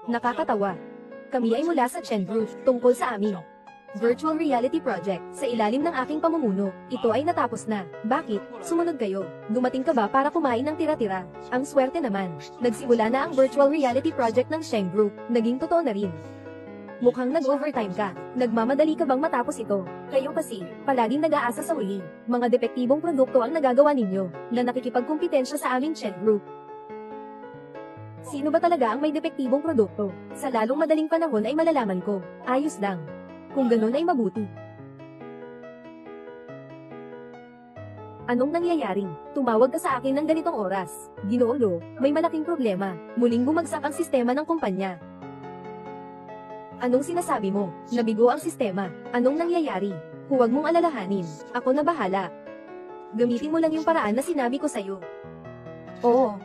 Nakakatawa. Kami ay mula sa Chen Group, tungkol sa amin. Virtual Reality Project, sa ilalim ng aking pamumuno, ito ay natapos na. Bakit? Sumunod kayo. Dumating ka ba para kumain ng tira-tira? Ang swerte naman. Nagsimula na ang Virtual Reality Project ng Sheng Group, naging totoo na rin. Mukhang nag-overtime ka. Nagmamadali ka bang matapos ito? Kayo kasi, palaging nag-aasa sa uli. Mga depektibong produkto ang nagagawa ninyo, na nakikipagkumpitensya sa aming Chen Group. Sino ba talaga ang may depektibong produkto? Sa lalong madaling panahon ay malalaman ko. Ayos lang. Kung ganun ay mabuti. Anong nangyayari? Tumawag ka sa akin ng ganitong oras. Ginoo Lo, may malaking problema. Muling bumagsak ang sistema ng kumpanya. Anong sinasabi mo? Nabigo ang sistema. Anong nangyayari? Huwag mong alalahanin. Ako na bahala. Gamitin mo lang yung paraan na sinabi ko sa'yo. Oo.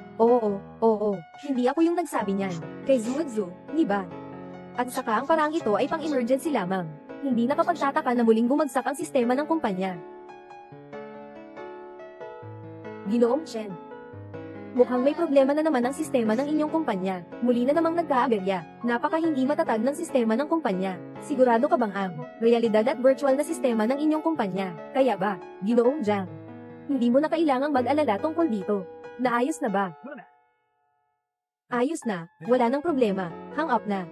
Hindi ako yung nagsabi niyan. Kay Zuodzu, di ba? At saka ang paraang ito ay pang-emergency lamang. Hindi nakapagtataka na muling bumagsak ang sistema ng kumpanya. Ginoong Chen. Mukhang may problema na naman ang sistema ng inyong kumpanya. Muli na namang nagkaaberya. Napaka hindi matatag ng sistema ng kumpanya. Sigurado ka bang ang realidad at virtual na sistema ng inyong kumpanya? Kaya ba, Ginoong Jiang? Hindi mo na kailangang mag-alala tungkol dito. Naayos na ba? Ayos na, wala nang problema, hang up na.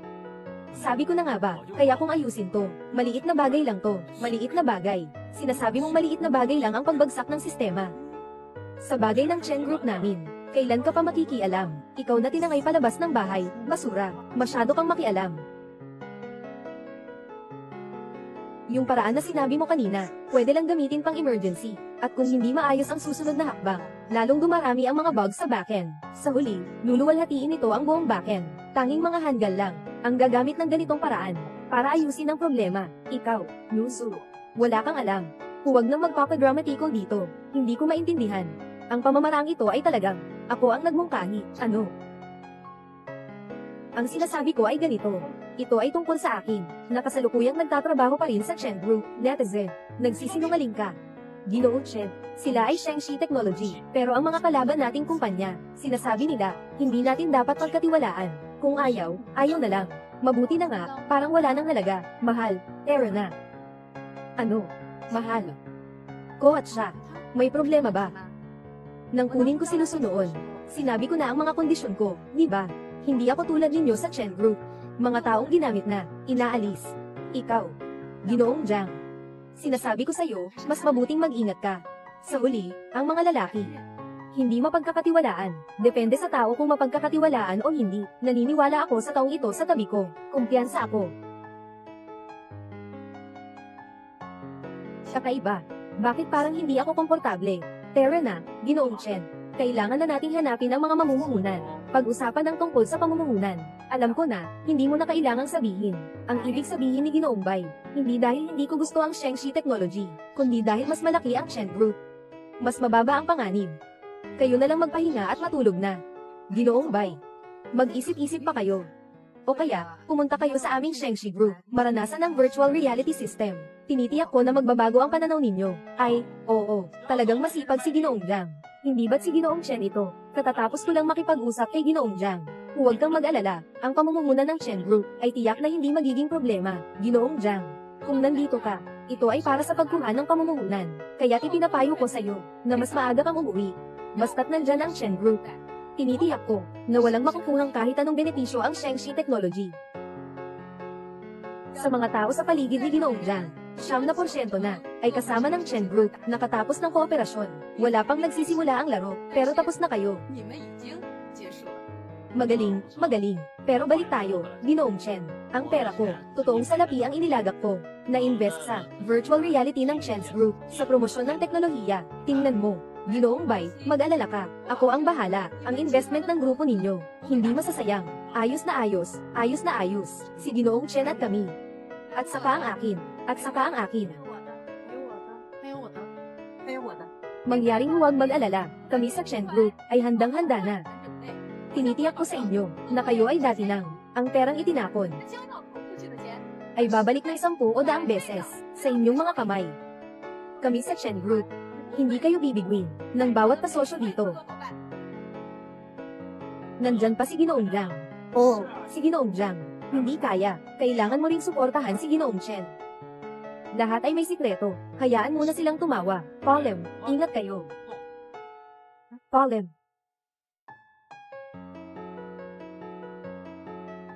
Sabi ko na nga ba, kaya kung ayusin to, maliit na bagay lang to, maliit na bagay. Sinasabi mong maliit na bagay lang ang pagbagsak ng sistema. Sa bagay ng Chen Group namin, kailan ka pa makikialam? Ikaw na tinangay palabas ng bahay, basura, masyado kang makialam. Yung paraan na sinabi mo kanina, pwede lang gamitin pang emergency. At kung hindi maayos ang susunod na hakbang, lalong dumarami ang mga bugs sa backend. Sa huli, luluwalhatiin ito ang buong backend. Tanging mga handgal lang, ang gagamit ng ganitong paraan, para ayusin ang problema. Ikaw, Lusu, wala kang alam. Huwag nang magpapadramatiko dito. Hindi ko maintindihan. Ang pamamaraan ito ay talagang, ako ang nagmungkahi. Ano? Ang sinasabi ko ay ganito. Ito ay tungkol sa akin, na kasalukuyang nagtatrabaho pa rin sa Chen Group, netizen. Nagsisinungaling ka. Ginoong Chen, sila ay Shengshi Technology, pero ang mga kalaban nating kumpanya, sinasabi nila, hindi natin dapat pagkatiwalaan. Kung ayaw, ayaw na lang. Mabuti na nga, parang wala nang halaga. Mahal, era na. Ano? Mahal. Ko at siya. May problema ba? Nang kunin ko si Lusu noon, sinabi ko na ang mga kondisyon ko, di ba? Hindi ako tulad ninyo sa Chen Group. Mga taong ginamit na, inaalis. Ikaw, Ginoong Jiang. Sinasabi ko sa'yo, mas mabuting mag-ingat ka. Sa uli, ang mga lalaki, hindi mapagkakatiwalaan. Depende sa tao kung mapagkakatiwalaan o hindi. Naniniwala ako sa taong ito sa tabi ko. Kumpiyansa ako. Kakaiba. Bakit parang hindi ako komportable? Tara na, Ginoong Chen. Kailangan na nating hanapin ang mga mamumuhunan. Pag-usapan ng tungkol sa pamumuhunan. Alam ko na, hindi mo na kailangang sabihin. Ang ibig sabihin ni Ginoong Bai, hindi dahil hindi ko gusto ang Shengshi Technology, kundi dahil mas malaki ang Chen Group. Mas mababa ang panganib. Kayo na lang magpahinga at matulog na. Ginoong Bai, mag-isip-isip pa kayo. O kaya, pumunta kayo sa aming Shengshi Group, maranasan ang virtual reality system. Tinitiyak ko na magbabago ang pananaw ninyo. Ay, oo, talagang masipag si Ginoong Jiang. Hindi ba't si Ginoong Chen ito? Katatapos ko lang makipag-usap kay Ginoong Jiang. Huwag kang mag-alala, ang pamumuhunan ng Chen Group ay tiyak na hindi magiging problema, Ginoong Jiang. Kung nandito ka, Ito ay para sa pagkuha ng pamumuhunan. Kaya't ipinapayo ko sa'yo na mas maaga kang umuwi. Basta't nandyan ang Shen Group. Tinitiyak ko na walang makukuhang kahit anong benepisyo ang Shengshi Technology. Sa mga tao sa paligid ni Ginoong Jiang, 90% na ay kasama ng Shen Group nakatapos ng kooperasyon. Wala pang nagsisimula ang laro, pero tapos na kayo. Magaling, magaling. Pero balik tayo, Ginoong Chen. Ang pera ko, totoong salapi ang inilagak ko. Na-invest sa virtual reality ng Chen's Group, sa promosyon ng teknolohiya. Tingnan mo, Ginoong Bai, mag-alala ka. Ako ang bahala, ang investment ng grupo ninyo. Hindi masasayang. Ayos na ayos, ayos na ayos. Si Ginoong Chen at kami. At saka ang akin, at saka ang akin. Mangyaring huwag mag-alala, kami sa Chen Group ay handang-handa na. Tinitiyak ko sa inyo na kayo ay dati nang ang perang itinapon ay babalik ng 10 o 100 beses sa inyong mga kamay. Kami sa Chen Group, hindi kayo bibigwin ng bawat pasosyo dito. Nandyan pa si Ginoong Jiang. Oo, si Ginoong Jiang. Hindi kaya, kailangan mo ring suportahan si Ginoong Chen. Lahat ay may sikreto, hayaan muna silang tumawa. Polem, ingat kayo. Polem.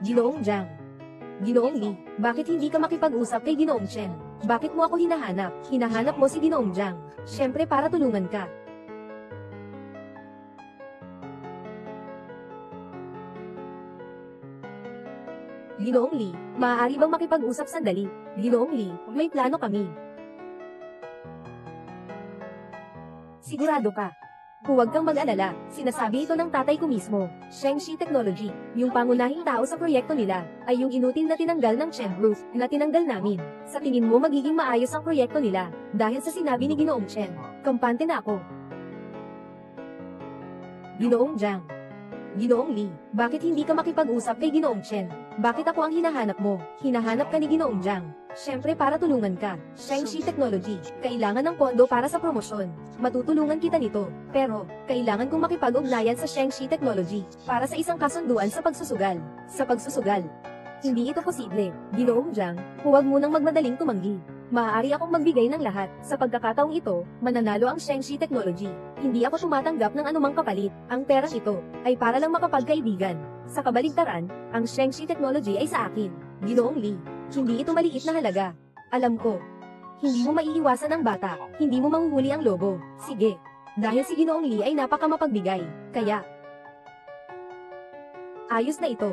Ginoong Jiang. Ginoong Li, bakit hindi ka makipag-usap kay Ginoong Chen? Bakit mo ako hinahanap? Hinahanap mo si Ginoong Jiang. Siyempre para tulungan ka. Ginoong Li, maaari bang makipag-usap sandali? Ginoong Li, may plano kami. Sigurado ka? Huwag kang mag-alala, sinasabi ito ng tatay ko mismo. Shengshi Technology, yung pangunahing tao sa proyekto nila, ay yung inutil na tinanggal ng Chen Group, na tinanggal namin. Sa tingin mo magiging maayos ang proyekto nila, dahil sa sinabi ni Ginoong Chen. Kampante na ako. Ginoong Jiang. Ginoong Li, bakit hindi ka makipag-usap kay Ginoong Chen? Bakit ako ang hinahanap mo? Hinahanap ka ni Ginoong Jiang. Siyempre para tulungan ka. Shengshi Technology, kailangan ng pondo para sa promosyon. Matutulungan kita nito. Pero, kailangan kong makipag-ugnayan sa Shengshi Technology para sa isang kasunduan sa pagsusugal. Sa pagsusugal. Hindi ito posible. Ginoong Jiang, huwag munang magmadaling tumanggi. Maaari akong magbigay ng lahat. Sa pagkakataong ito, mananalo ang Shengshi Technology. Hindi ako tumatanggap ng anumang kapalit. Ang perang ito ay para lang makapagkaibigan. Sa kabaligtaran, ang Shengshi Technology ay sa akin. Ginoong Li, hindi ito maliit na halaga. Alam ko. Hindi mo maiiwasan ang bata. Hindi mo mahuhuli ang lobo. Sige. Dahil si Ginoong Li ay napakamapagbigay. Kaya, ayos na ito.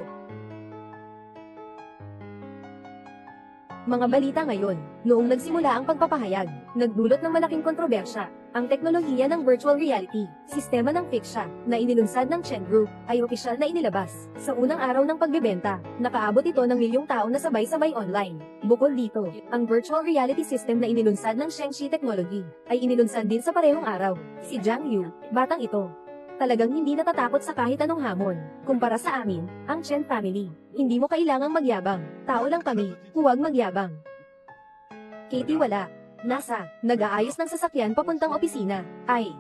Mga balita ngayon, noong nagsimula ang pagpapahayag, nagdulot ng malaking kontrobersya. Ang teknolohiya ng virtual reality, sistema ng Fixa, na inilunsad ng Chen Group, ay opisyal na inilabas. Sa unang araw ng pagbebenta, nakaabot ito ng milyong tao na sabay-sabay online. Bukod dito, ang virtual reality system na inilunsad ng Shengshi Technology, ay inilunsad din sa parehong araw. Si Jiang Yu, batang ito, talagang hindi natatakot sa kahit anong hamon. Kumpara sa amin, ang Chen family, hindi mo kailangang magyabang. Tao lang kami, huwag magyabang. Katie wala. Nasa, nag-aayos ng sasakyan papuntang opisina, ay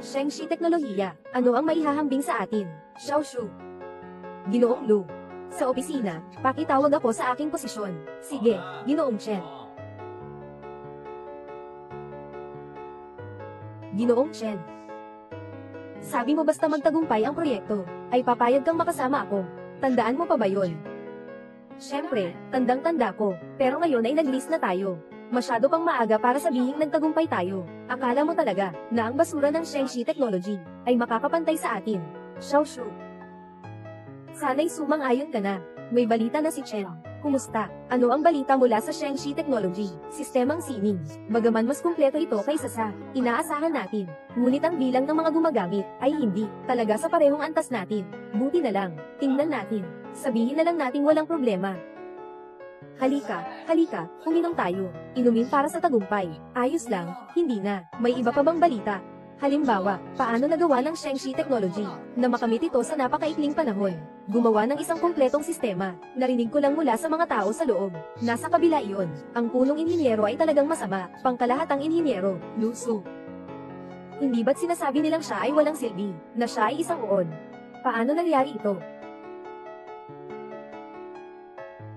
Shengshi Teknolohiya, ano ang maihahambing sa atin? Xiaoshu. Ginoong Lu. Sa opisina, pakitawag ako sa aking posisyon. Sige, Ginoong Chen. Ginoong Chen. Sabi mo basta magtagumpay ang proyekto, ay papayag kang makasama ako. Tandaan mo pa ba yun? Siyempre, tandang-tanda ko, pero ngayon ay nag-list na tayo. Masyado pang maaga para sabihing nagtagumpay tayo. Akala mo talaga, na ang basura ng Shengshi Technology, ay makakapantay sa atin. Xiaoshu. Sana'y sumang-ayon ka na. May balita na si Chen. Kumusta? Ano ang balita mula sa Shengshi Technology? Sistemang sining. Bagaman mas kumpleto ito kaysa sa inaasahan natin. Ngunit ang bilang ng mga gumagamit ay hindi talaga sa parehong antas natin. Buti na lang. Tingnan natin. Sabihin na lang nating walang problema. Halika, halika, uminom tayo. Inumin para sa tagumpay. Ayos lang, hindi na. May iba pa bang balita? Halimbawa, paano nagawa ng Shengshi Technology na makamit ito sa napakaikling panahon? Gumawa ng isang kumpletong sistema. Narinig ko lang mula sa mga tao sa loob. Nasa kabila iyon. Ang punong inhinyero ay talagang masama. Pangkalahatang inhinyero, Lusu. Hindi ba't sinasabi nilang siya ay walang silbi, na siya ay isang uod? Paano nangyari ito?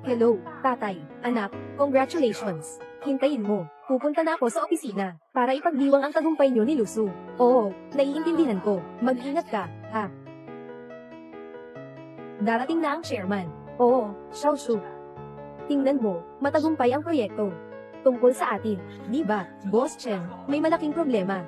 Hello, tatay, anak, congratulations. Hintayin mo, pupunta na ako sa opisina, para ipagdiwang ang tagumpay niyo ni Lusu. Oo, naiintindihan ko, mag-ingat ka, ha? Darating na ang chairman. Oo, Xiaoshu. Tingnan mo, matagumpay ang proyekto. Tungkol sa atin, di ba, Boss Chen, may malaking problema.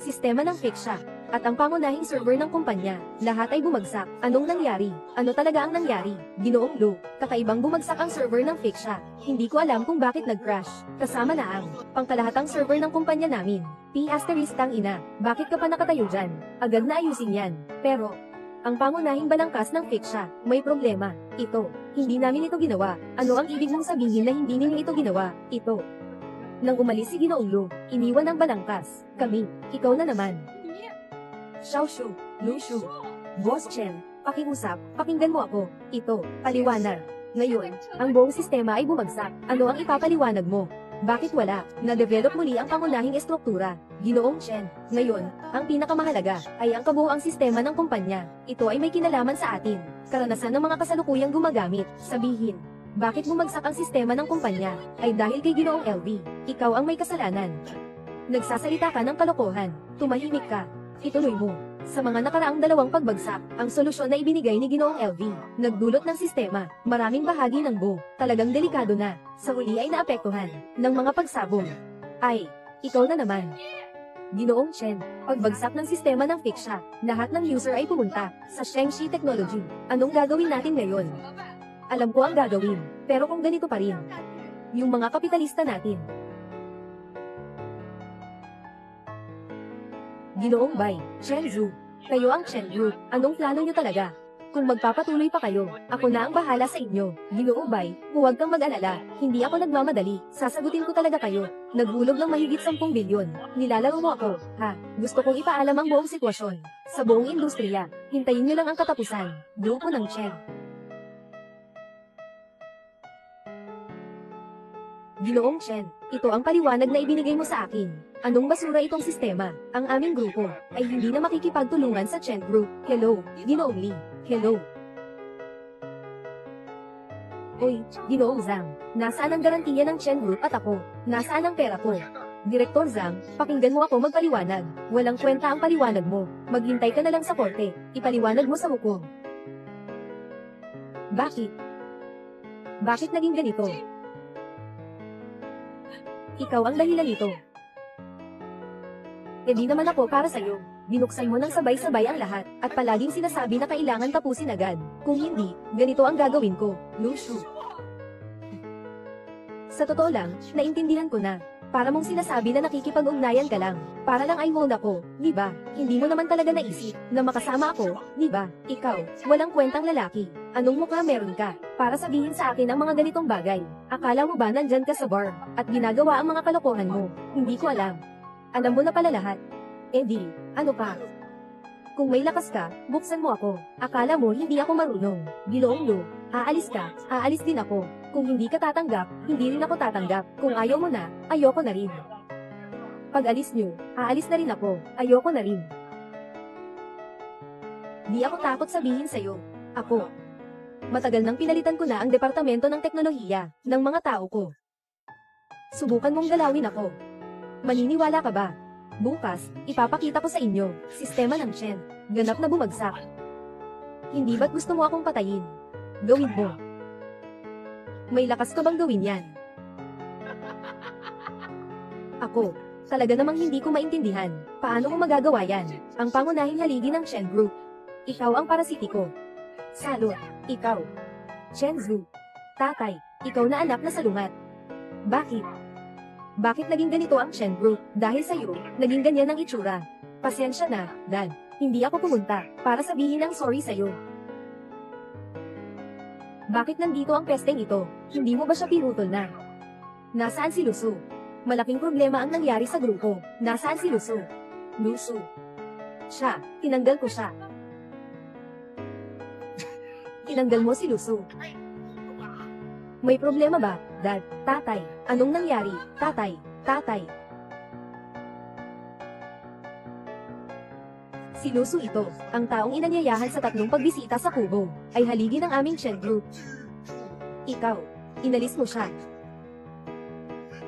Sistema ng Fiksha, at ang pangunahing server ng kumpanya, lahat ay bumagsak. Anong nangyari? Ano talaga ang nangyari? Ginoong Lu, kakaibang bumagsak ang server ng Fiksha. Hindi ko alam kung bakit nag-crash. Kasama na ang pangkalahatang server ng kumpanya namin. P*** tang ina, bakit ka pa nakatayo dyan? Agad na ayusin yan. Pero, ang pangunahing balangkas ng Fiksha, may problema. Ito, hindi namin ito ginawa. Ano ang ibig mong sabihin na hindi ninyo ito ginawa? Ito. Nang umalis si Ginoong Lu, iniwan ang balangkas. Kami, ikaw na naman. Xiaoshu, Lushu, Boss Chen, pakiusap, pakinggan mo ako. Ito, paliwanag. Ngayon, ang buong sistema ay bumagsak. Ano ang ipapaliwanag mo? Bakit wala? Na-develop muli ang pangunahing estruktura. Ginoong Chen. Ngayon, ang pinakamahalaga ay ang kabuuang sistema ng kumpanya. Ito ay may kinalaman sa atin. Karanasan ng mga kasalukuyang gumagamit. Sabihin, bakit bumagsak ang sistema ng kumpanya? Ay dahil kay Ginoong LV. Ikaw ang may kasalanan. Nagsasalita ka ng kalokohan. Tumahimik ka. Ituloy mo. Sa mga nakaraang dalawang pagbagsak, ang solusyon na ibinigay ni Ginoong LV, nagdulot ng sistema, maraming bahagi ng buo, talagang delikado na, sa huli ay naapektuhan, ng mga pagsabong. Ay, ikaw na naman. Ginoong Chen, pagbagsak ng sistema ng Fiksha, lahat ng user ay pumunta, sa Shengshi Technology. Anong gagawin natin ngayon? Alam ko ang gagawin, pero kung ganito pa rin, yung mga kapitalista natin. Ginoong Bai, Chen Zhu. Kayo ang Chen Group. Anong plano nyo talaga? Kung magpapatuloy pa kayo, ako na ang bahala sa inyo. Ginoong Bai, huwag kang mag-alala. Hindi ako nagmamadali. Sasagutin ko talaga kayo. Naghulog ng mahigit 10 bilyon. Nilalaro mo ako, ha? Gusto kong ipaalam ang buong sitwasyon. Sa buong industriya, hintayin nyo lang ang katapusan. Grupo ng Chen. Ginoong Chen, ito ang paliwanag na ibinigay mo sa akin. Anong basura itong sistema? Ang aming grupo ay hindi na makikipagtulungan sa Chen Group. Hello, Ginoong Li. Hello. Oy, Ginoong Zhang, nasaan ang garantiya ng Chen Group at ako? Nasaan ang pera ko? Direktor Zhang, pakinggan mo ako magpaliwanag. Walang kwenta ang paliwanag mo. Maghintay ka na lang sa korte. Ipaliwanag mo sa hukom. Bakit? Bakit naging ganito? Ikaw ang dahilan nito. E di naman ako para sa'yo. Binuksan mo ng sabay-sabay ang lahat, at palaging sinasabi na kailangan tapusin agad. Kung hindi, ganito ang gagawin ko, Lushu. Sa totoo lang, naintindihan ko na. Para mong sinasabi na nakikipag-ugnayan ka lang. Para lang ay hold ako, di ba? Hindi mo naman talaga naisip na makasama ako, di ba? Ikaw, walang kwentang lalaki. Anong mukha meron ka? Para sabihin sa akin ang mga ganitong bagay. Akala mo ba nandyan ka sa bar, at ginagawa ang mga kalokohan mo? Hindi ko alam. Alam mo na pala lahat. Eh di, ano pa? Kung may lakas ka, buksan mo ako. Akala mo hindi ako marunong. Ginoong Lu, aalis ka, aalis din ako. Kung hindi ka tatanggap, hindi rin ako tatanggap. Kung ayaw mo na, ayoko na rin. Pag alis nyo, aalis na rin ako, ayoko na rin. Di ako takot sabihin sa'yo. Ako. Matagal nang pinalitan ko na ang departamento ng teknolohiya, ng mga tao ko. Subukan mong galawin ako. Maniniwala ka ba? Bukas, ipapakita ko sa inyo, sistema ng Chen, ganap na bumagsak. Hindi ba't gusto mo akong patayin? Gawin mo. May lakas ka bang gawin yan? Ako, talaga namang hindi ko maintindihan, paano mo magagawa yan? Ang pangunahing haligi ng Chen Group. Ikaw ang parasitiko. Salot, ikaw. Chen Zhu. Tatay, ikaw na anak na salungat. Bakit? Bakit naging ganito ang Chen Group? Dahil sa'yo, naging ganyan ang itsura. Pasensya na, Dad. Hindi ako pumunta, para sabihin ang sorry sa'yo. Bakit nandito ang pesteng ito? Hindi mo ba siya pinutol na? Nasaan si Lusu? Malaking problema ang nangyari sa grupo. Nasaan si Lusu? Lusu. Siya, tinanggal ko siya. Tinanggal mo si Lusu. May problema ba, Dad? Tatay, anong nangyari? Tatay, tatay. Si Lusu ito, ang taong inanyayahan sa tatlong pagbisita sa kubo, ay haligi ng aming Chen Group. Ikaw, inalis mo siya.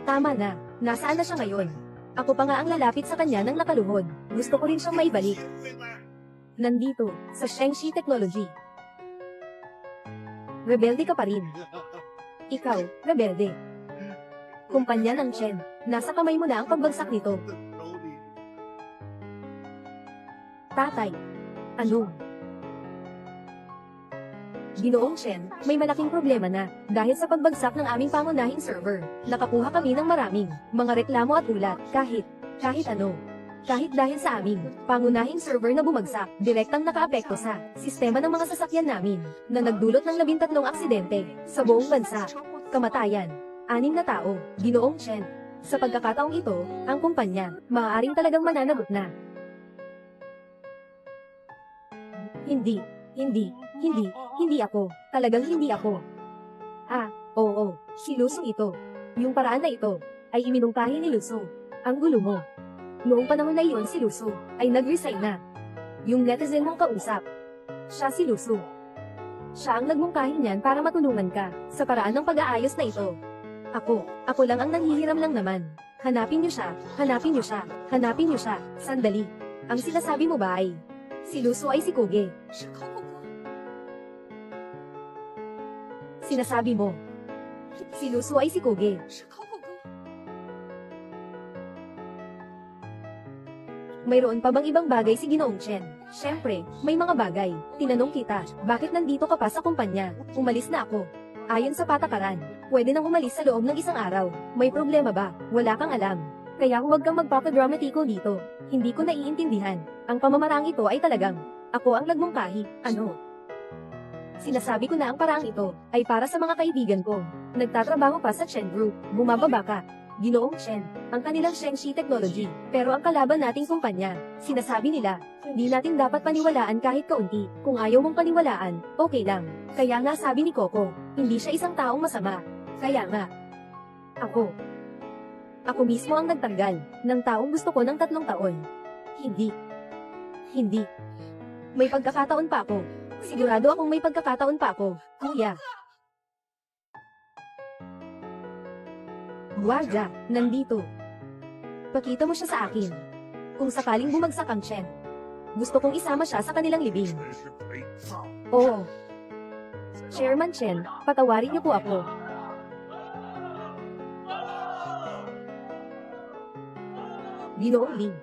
Tama na, nasaan na siya ngayon? Ako pa nga ang lalapit sa kanya ng nakaluhod. Gusto ko rin siyang maibalik. Nandito, sa Shengshi Technology. Rebelde ka pa rin. Ikaw, rebelde. Kumpanya ng Chen, nasa kamay mo na ang pagbagsak nito. Tatay. Ano? Ginoong Chen, may malaking problema na, dahil sa pagbagsak ng aming pangunahing server. Nakakuha kami ng maraming mga reklamo at ulat, kahit ano. Kahit dahil sa aming pangunahing server na bumagsak, direktang nakaapekto sa sistema ng mga sasakyan namin, na nagdulot ng 13 aksidente sa buong bansa. Kamatayan. 6 na tao. Ginoong Chen. Sa pagkakataong ito, ang kumpanya, maaaring talagang mananagot na. Hindi ako. Talagang hindi ako. Oo. Si Luso ito. Yung paraan na ito, ay iminungkahi ni Luso. Ang gulo mo. Noong panahon na iyon si Luso, ay nag-resign na. Yung netizen mong kausap, siya si Luso. Siya ang nagmungkahi niyan para matulungan ka, sa paraan ng pag-aayos na ito. Ako lang ang nanghihiram lang naman. Hanapin niyo siya. Sandali. Ang sinasabi mo ba ay, si Luso ay si Koge? Sinasabi mo, si Luso ay si Koge. Mayroon pa bang ibang bagay si Ginoong Chen? Siyempre, may mga bagay. Tinanong kita, bakit nandito ka pa sa kumpanya? Umalis na ako. Ayon sa patakaran, pwede nang umalis sa loob ng 1 araw. May problema ba? Wala kang alam. Kaya huwag kang magpapadramatiko dito. Hindi ko naiintindihan. Ang pamamarang ito ay talagang, ako ang nagmungkahi. Ano? Sinasabi ko na ang paraang ito, ay para sa mga kaibigan ko. Nagtatrabaho pa sa Chen Group. Bumababa ka. Ginoong Chen, ang kanilang Shengshi Technology, pero ang kalaban nating kumpanya, sinasabi nila, hindi natin dapat paniwalaan kahit kaunti. Kung ayaw mong paniwalaan, okay lang. Kaya nga sabi ni Coco, hindi siya isang taong masama. Kaya nga, ako mismo ang nagtanggal ng taong gusto ko ng 3 taon. Hindi. May pagkakataon pa ako. Sigurado akong may pagkakataon pa ako, kuya. Guardia, nandito. Pakita mo siya sa akin. Kung sakaling bumagsak ang Chen, gusto kong isama siya sa kanilang libing. Oo. Chairman Chen, patawarin niyo po ako. Ginoong Ling.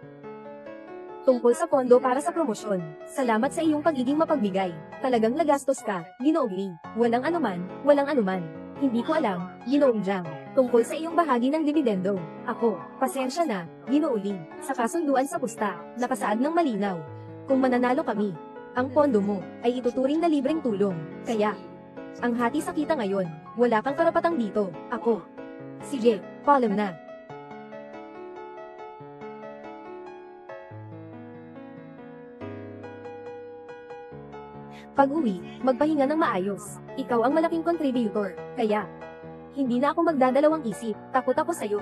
Tungkol sa pondo para sa promosyon, salamat sa iyong pagiging mapagbigay. Talagang nagastos ka, Ginoong Ling. Walang anuman. Hindi ko alam, Ginoong Jiang, tungkol sa iyong bahagi ng dividendo. Ako, pasensya na, Ginoong Ling, sa kasunduan sa pusta, nakasaad ng malinaw. Kung mananalo kami, ang pondo mo, ay ituturing na libreng tulong. Kaya, ang hati sa kita ngayon, wala kang karapatang dito. Ako. Sige, paalam na. Pag-uwi, magpahinga ng maayos. Ikaw ang malaking contributor, kaya hindi na ako magdadalawang isip, takot ako sa'yo.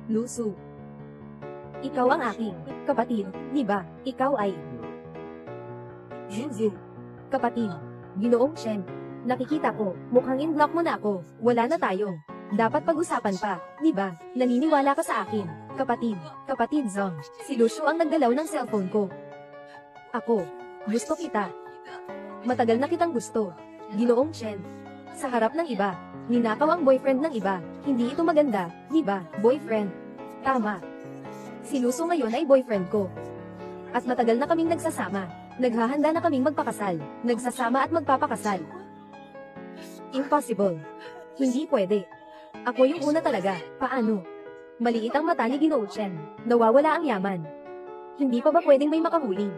Luso. Ikaw ang aking kapatid, di ba? Ikaw ay Zuzu. Kapatid. Ginoong Chen. Nakikita ko, mukhang in-block mo na ako. Wala na tayo. Dapat pag-usapan pa, di ba? Naniniwala ka sa akin. Kapatid Zong. Si Lucio ang nagdalaw ng cellphone ko. Ako. Gusto kita. Matagal na kitang gusto. Ginoong Chen. Sa harap ng iba, ninakaw ang boyfriend ng iba. Hindi ito maganda, di ba? Boyfriend. Tama. Si Lucio ngayon ay boyfriend ko. At matagal na kaming nagsasama. Naghahanda na kaming magpakasal. Nagsasama at magpapakasal. Impossible. Hindi pwede. Ako yung una talaga. Paano? Maliit ang mata ni Ginoong Chen. Nawawala ang yaman. Hindi pa ba pwedeng may makahuli?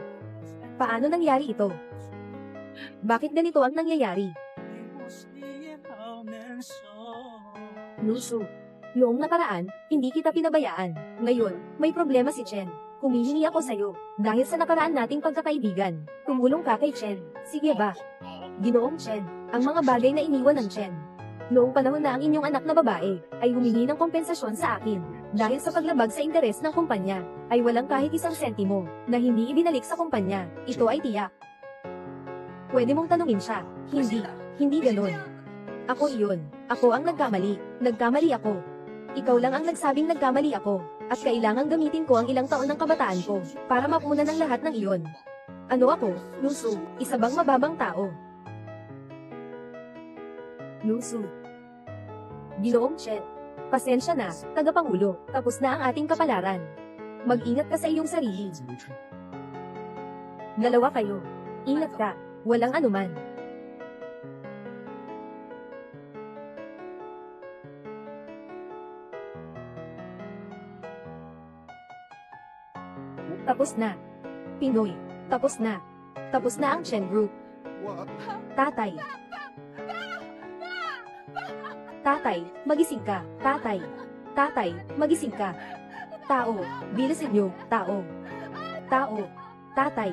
Paano nangyari ito? Bakit ganito ang nangyayari? Luso. Noong nakaraan, hindi kita pinabayaan. Ngayon, may problema si Chen. Humihingi ako sa'yo. Dahil sa nakaraan nating pagkakaibigan. Tumulong ka kay Chen. Sige ba? Ginoong Chen, ang mga bagay na iniwan ng Chen. Noong panahon na ang inyong anak na babae, ay humingi ng kompensasyon sa akin. Dahil sa paglabag sa interes ng kumpanya, ay walang kahit isang sentimo na hindi ibinalik sa kumpanya. Ito ay tiyak. Pwede mong tanungin siya. Hindi ganun. Ako iyon. Ako ang nagkamali. Nagkamali ako. Ikaw lang ang nagsabing nagkamali ako. At kailangang gamitin ko ang ilang taon ng kabataan ko para mapunan ang lahat ng iyon. Ano ako? Lusu. Isa bang mababang tao? Lusu. Ginoong Chen. Pasensya na, tagapangulo. Tapos na ang ating kapalaran. Mag-ingat ka sa iyong sarili. Dalawa kayo. Ingat ka. Walang anuman. Tapos na. Pinoy. Tapos na. Tapos na ang Chen Group. Tatay. Tatay, magising ka. Tatay. Tatay, magising ka. Tao, bilisin niyo. Tao. Tao. Tatay.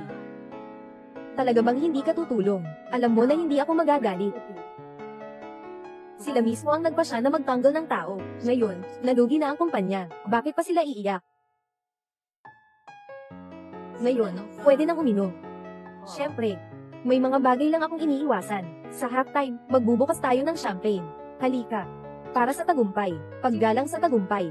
Talaga bang hindi ka tutulong? Alam mo na hindi ako magagalit. Sila mismo ang nagpasya na magtanggol ng tao. Ngayon, nalugi na ang kumpanya. Bakit pa sila iiyak? Ngayon, pwede nang uminom. Siyempre, may mga bagay lang akong iniiwasan. Sa halftime, magbubukas tayo ng champagne. Halika. Para sa tagumpay. Paggalang sa tagumpay.